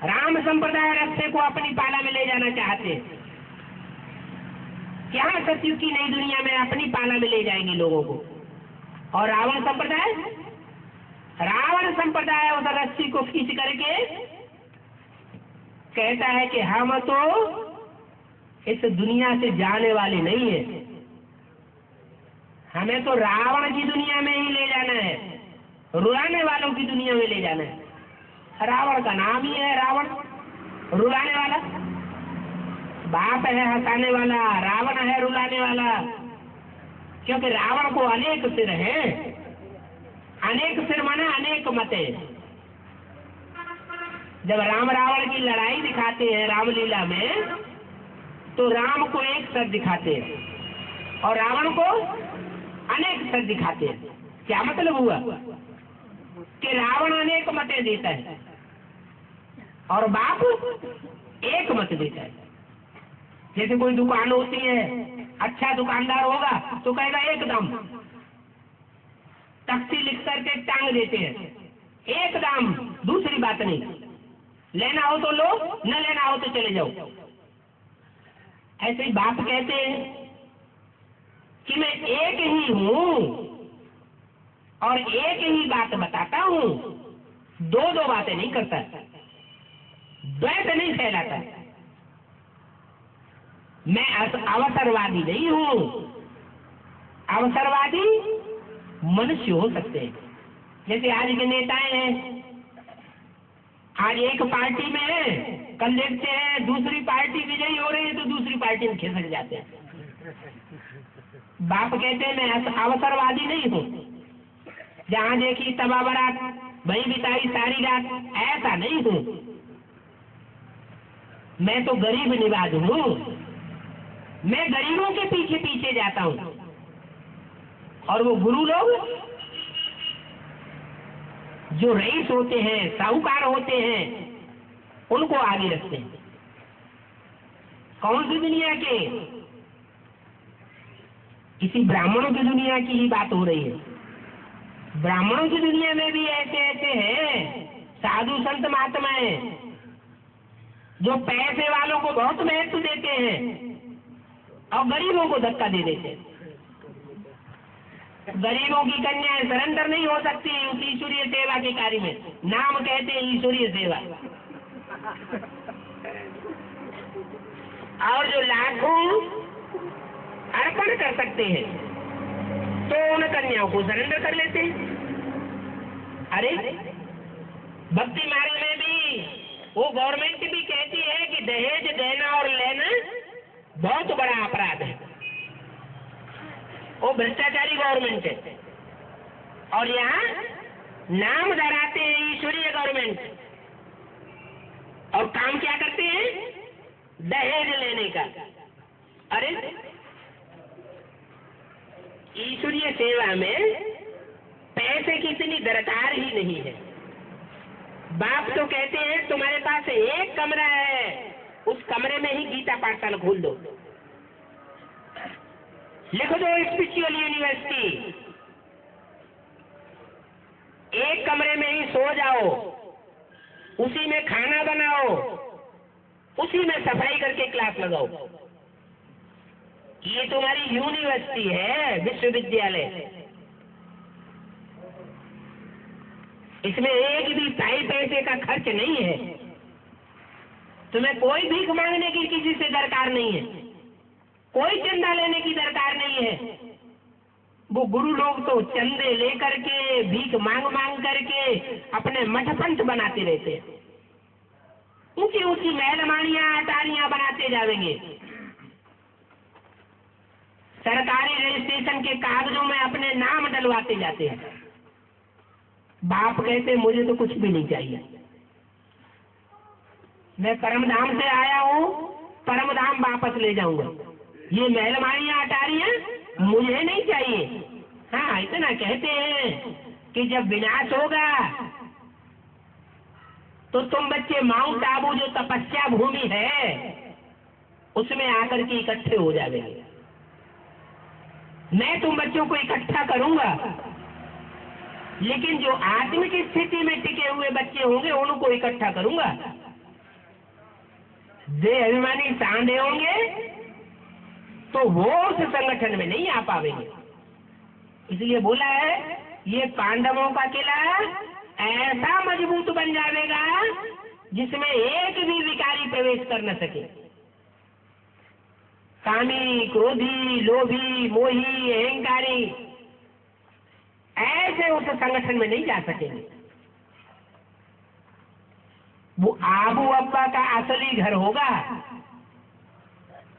राम संप्रदाय रस्ते को अपनी पाला में ले जाना चाहते हैं कि हम सतयुग की नई दुनिया में अपनी पाला में ले जाएंगे लोगों को। और रावण संप्रदाय उस रस्सी को खींच करके कहता है कि हम तो इस दुनिया से जाने वाले नहीं है, हमें तो रावण की दुनिया में ही ले जाना है, रुलाने वालों की दुनिया में ले जाना है। रावण का नाम ही है रावण, रुलाने वाला। बाप है हंसाने वाला, रावण है रुलाने वाला। क्योंकि रावण को अनेक सिर हैं। अनेक सिर माने अनेक मते। जब राम रावण की लड़ाई दिखाते हैं रामलीला में, तो राम को एक सर दिखाते हैं और रावण को अनेक सर दिखाते हैं। क्या मतलब हुआ कि रावण अनेक मतें देता है और बाप एक मत देता है। जैसे कोई दुकान होती है, अच्छा दुकानदार होगा तो कहेगा एकदम, तख्ती लिख करके टांग देते हैं, एकदम, दूसरी बात नहीं, लेना हो तो लो, न लेना हो तो चले जाओ। ऐसे ही बाप कहते हैं कि मैं एक ही हूं और एक ही बात बताता हूं, दो दो बातें नहीं करता, द्वैत नहीं फैलाता। मैं अवसरवादी नहीं हूं। अवसरवादी मनुष्य हो सकते हैं। जैसे आज के नेताएं हैं, आज एक पार्टी में है, कल देखते हैं दूसरी पार्टी विजयी हो रही है तो दूसरी पार्टी में खिसक जाते हैं। बाप कहते हैं मैं अवसरवादी नहीं हूं। जहां देखी तबा बरात, वही बिताई सारी रात, ऐसा नहीं हूं। मैं तो गरीब निवाज हूं। मैं गरीबों के पीछे पीछे जाता हूं और वो गुरु लोग जो रईस होते हैं, साहूकार होते हैं, उनको आगे रखते हैं। कौन सी दुनिया के? किसी ब्राह्मणों की दुनिया की ही बात हो रही है। ब्राह्मणों की दुनिया में भी ऐसे ऐसे हैं साधु संत महात्माएं जो पैसे वालों को बहुत महत्व देते हैं और गरीबों को धक्का दे देते हैं। गरीबों की कन्याएं सरेंडर नहीं हो सकती उस ईश्वरीय सेवा के कार्य में। नाम कहते हैं ईश्वरीय सेवा। और जो लाखों अर्पण कर सकते हैं तो उन कन्याओं को सरेंडर कर लेते हैं। अरे भक्ति मार्ग में भी वो गवर्नमेंट भी कहती है कि दहेज देना और लेना बहुत बड़ा अपराध है। वो भ्रष्टाचारी गवर्नमेंट है और यहाँ नाम धराते हैं ईश्वरीय गवर्नमेंट और काम क्या करते हैं? दहेज लेने का। अरे ईश्वरीय सेवा में पैसे की इतनी दरकार ही नहीं है। बाप तो कहते हैं तुम्हारे पास एक कमरा है, उस कमरे में ही गीता पाठशाला खोल दो, लिख दो स्पिरिचुअल यूनिवर्सिटी, एक कमरे में ही सो जाओ, उसी में खाना बनाओ, उसी में सफाई करके क्लास लगाओ। ये तुम्हारी यूनिवर्सिटी है, विश्वविद्यालय। इसमें एक भी पैसे का खर्च नहीं है। तुम्हें कोई भीख मांगने की किसी से दरकार नहीं है, कोई चंदा लेने की दरकार नहीं है। वो गुरु लोग तो चंदे लेकर के, भीख मांग मांग करके अपने मठपंथ बनाते रहते हैं। ऊंची ऊंची महलमानियां अटारियां बनाते जाएंगे। सरकारी रजिस्ट्रेशन के कागजों में अपने नाम डलवाते जाते हैं। बाप कहते मुझे तो कुछ भी नहीं चाहिए, मैं परमधाम से आया हूं, परमधाम वापस ले जाऊंगा। ये महलमानियां अटारियां मुझे नहीं चाहिए। हाँ, इतना कहते हैं कि जब विनाश होगा तो तुम बच्चे माउंट आबू जो तपस्या भूमि है उसमें आकर के इकट्ठे हो जाएंगे। मैं तुम बच्चों को इकट्ठा करूंगा, लेकिन जो आत्मिक स्थिति में टिके हुए बच्चे होंगे उनको इकट्ठा करूंगा। देह अभिमानी सांडे होंगे तो वो उस संगठन में नहीं आ पाएंगे। इसलिए बोला है ये पांडवों का किला ऐसा मजबूत बन जाएगा जिसमें एक भी विकारी प्रवेश कर न सके। कामी, क्रोधी, लोभी, मोही, अहंकारी ऐसे उस संगठन में नहीं जा सकेंगे। वो आबू अब्बा का असली घर होगा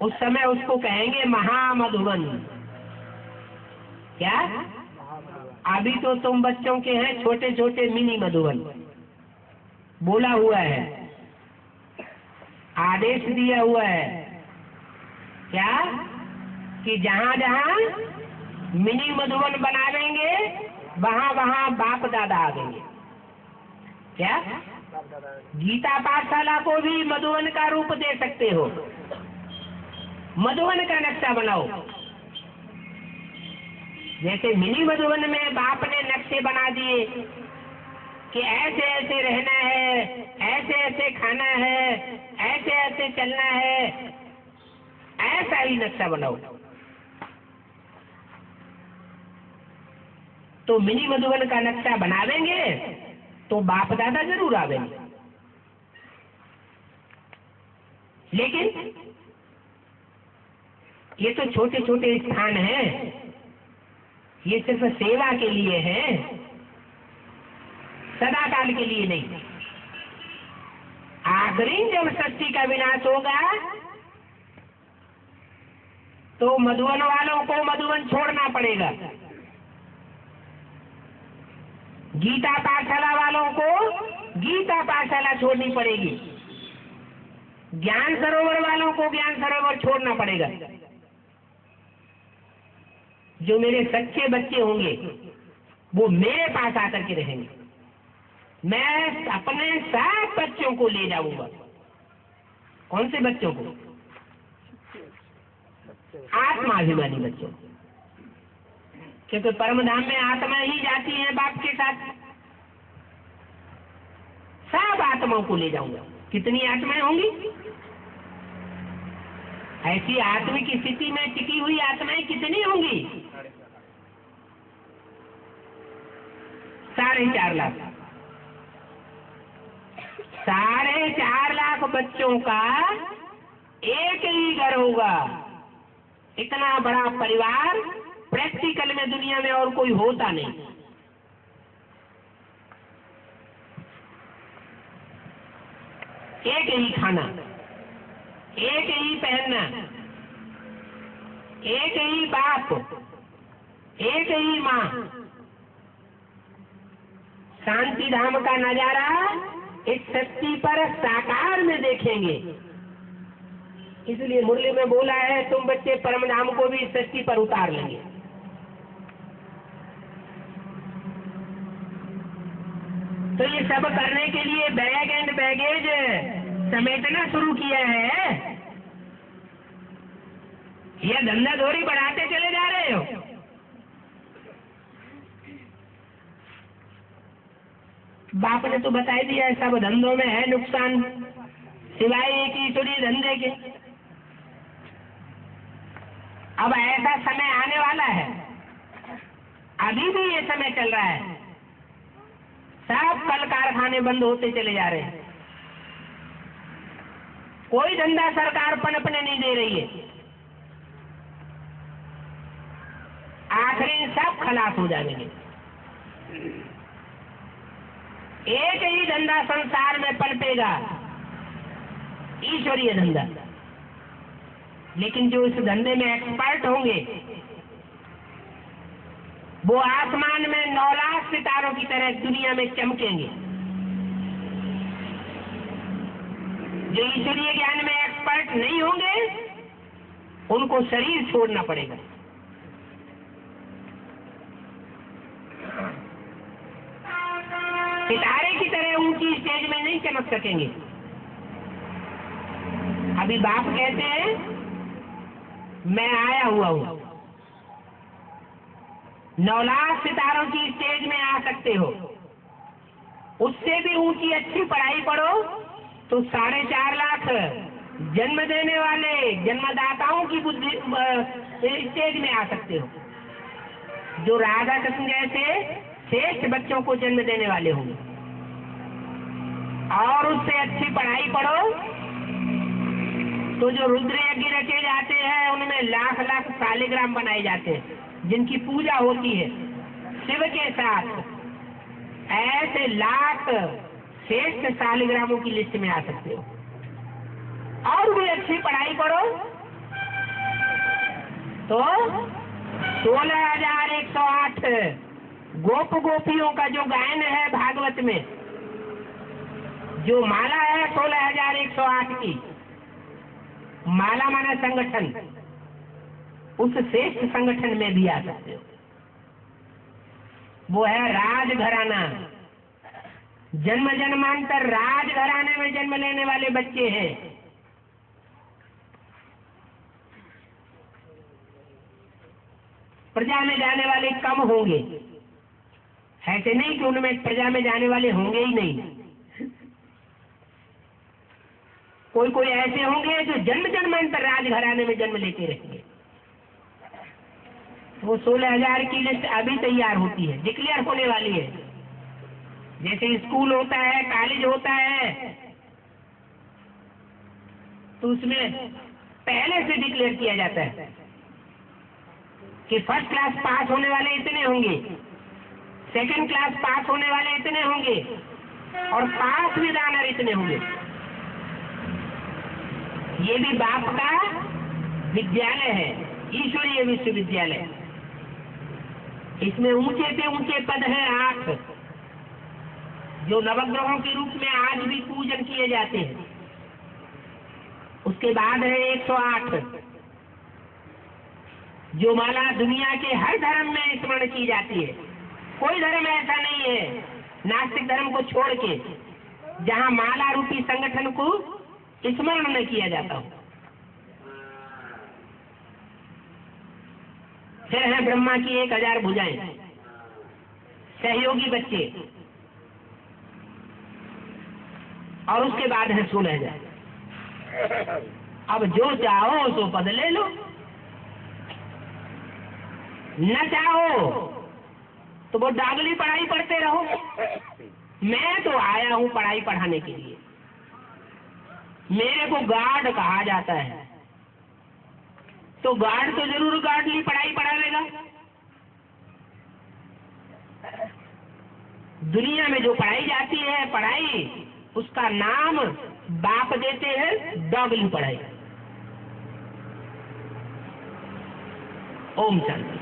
उस समय उसको कहेंगे महामधुवन। क्या? अभी तो तुम बच्चों के हैं छोटे छोटे मिनी मधुवन। बोला हुआ है, आदेश दिया हुआ है, क्या कि जहां जहां मिनी मधुवन बनावेंगे वहां वहां बाप दादा आ गएंगे। क्या? गीता पाठशाला को भी मधुवन का रूप दे सकते हो। मधुवन का नक्शा बनाओ। जैसे मिनी मधुवन में बाप ने नक्शे बना दिए कि ऐसे ऐसे रहना है, ऐसे ऐसे खाना है, ऐसे ऐसे चलना है, ऐसा ही नक्शा बनाओ। तो मिनी मधुवन का नक्शा बनावेंगे तो बाप दादा जरूर आवेंगे। लेकिन ये तो छोटे छोटे स्थान हैं, ये सिर्फ सेवा के लिए है, सदा काल के लिए नहीं। आखिरी जब सृष्टि का विनाश होगा तो मधुवन वालों को मधुवन छोड़ना पड़ेगा, गीता पाठशाला वालों को गीता पाठशाला छोड़नी पड़ेगी, ज्ञान सरोवर वालों को ज्ञान सरोवर छोड़ना पड़ेगा। जो मेरे सच्चे बच्चे होंगे वो मेरे पास आकर के रहेंगे। मैं अपने सब बच्चों को ले जाऊंगा। कौन से बच्चों को? आत्माभिमानी बच्चों, क्योंकि परम धाम में आत्मा ही जाती है बाप के साथ। सब आत्माओं को ले जाऊंगा। कितनी आत्माएं होंगी? ऐसी आत्मिक स्थिति में टिकी हुई आत्माएं कितनी होंगी? 4.5 लाख। 4.5 लाख बच्चों का एक ही घर होगा। इतना बड़ा परिवार प्रैक्टिकल में दुनिया में और कोई होता नहीं। एक ही खाना, एक ही पहनना, एक ही बाप, एक ही माँ। शांति धाम का नजारा इस सृष्टि पर साकार में देखेंगे। इसलिए मुरली में बोला है, तुम बच्चे परम धाम को भी इस सृष्टि पर उतार लेंगे। तो ये सब करने के लिए बैग एंड बैगेज समेटना शुरू किया है, या धंधा धोरी बढ़ाते चले जा रहे हो? बाप ने तो बता दिया है, सब धंधों में है नुकसान, सिवाय एक ईश्वरीय धंधे के। अब ऐसा समय आने वाला है, अभी भी ये समय चल रहा है, सब कल कारखाने बंद होते चले जा रहे हैं। कोई धंधा सरकार पनपने नहीं दे रही है। आखिरी सब खलास हो जाएंगे। एक ही धंधा संसार में पनपेगा, ईश्वरीय धंधा। लेकिन जो इस धंधे में एक्सपर्ट होंगे वो आसमान में 9 लाख सितारों की तरह दुनिया में चमकेंगे। जो ईश्वरीय ज्ञान में एक्सपर्ट नहीं होंगे उनको शरीर छोड़ना पड़ेगा। सितारे की तरह ऊंची स्टेज में नहीं चमक सकेंगे। अभी बाप कहते हैं मैं आया हुआ हूं। 9 लाख सितारों की स्टेज में आ सकते हो। उससे भी ऊंची अच्छी पढ़ाई पढ़ो तो 4.5 लाख जन्म देने वाले जन्मदाताओं की बुद्धि स्टेज में आ सकते हो, जो राधा कृष्ण जैसे श्रेष्ठ बच्चों को जन्म देने वाले होंगे। और उससे अच्छी पढ़ाई पढ़ो तो जो रुद्र यज्ञ रचे जाते हैं उनमें लाख लाख शालिग्राम बनाए जाते हैं, जिनकी पूजा होती है शिव के साथ। ऐसे लाख श्रेष्ठ शालिग्रामों की लिस्ट में आ सकते हो। और भी अच्छी पढ़ाई करो तो 16,108 गोप गोपियों का जो गायन है भागवत में, जो माला है 16,108 की, माला माना संगठन, उस श्रेष्ठ संगठन में भी आ सकते हो। वो है राजघराना। जन्म जन्मांतर राजघराने में जन्म लेने वाले बच्चे हैं। प्रजा में जाने वाले कम होंगे, ऐसे नहीं कि उनमें प्रजा में जाने वाले होंगे ही नहीं। कोई कोई ऐसे होंगे जो जन्म जन्मांतर राजघराने में जन्म लेते रहेंगे। वो 16,000 की लिस्ट अभी तैयार होती है, डिक्लेयर होने वाली है। जैसे स्कूल होता है, कॉलेज होता है, तो उसमें पहले से डिक्लेयर किया जाता है कि फर्स्ट क्लास पास होने वाले इतने होंगे, सेकंड क्लास पास होने वाले इतने होंगे, और पास विद ऑनर इतने होंगे। ये भी बाप का विद्यालय है, ईश्वरीय विश्वविद्यालय। इसमें ऊंचे से ऊंचे पद हैं 8, जो नवग्रहों के रूप में आज भी पूजन किए जाते हैं। उसके बाद है 108, जो माला दुनिया के हर धर्म में स्मरण की जाती है। कोई धर्म ऐसा नहीं है, नास्तिक धर्म को छोड़ के, जहां माला रूपी संगठन को स्मरण न किया जाता हो। फिर है ब्रह्मा की 1000 भुजाएं, सहयोगी बच्चे, और उसके बाद है 16,000। अब जो चाहो सो पद ले लो, न चाहो तो वो डागली पढ़ाई पढ़ते रहो। मैं तो आया हूं पढ़ाई पढ़ाने के लिए, मेरे को गार्ड कहा जाता है, तो गार्ड तो जरूर गार्डली पढ़ाई पढ़ावेगा। दुनिया में जो पढ़ाई जाती है पढ़ाई, उसका नाम बाप देते हैं डॉगली पढ़ाई। ओम शांति।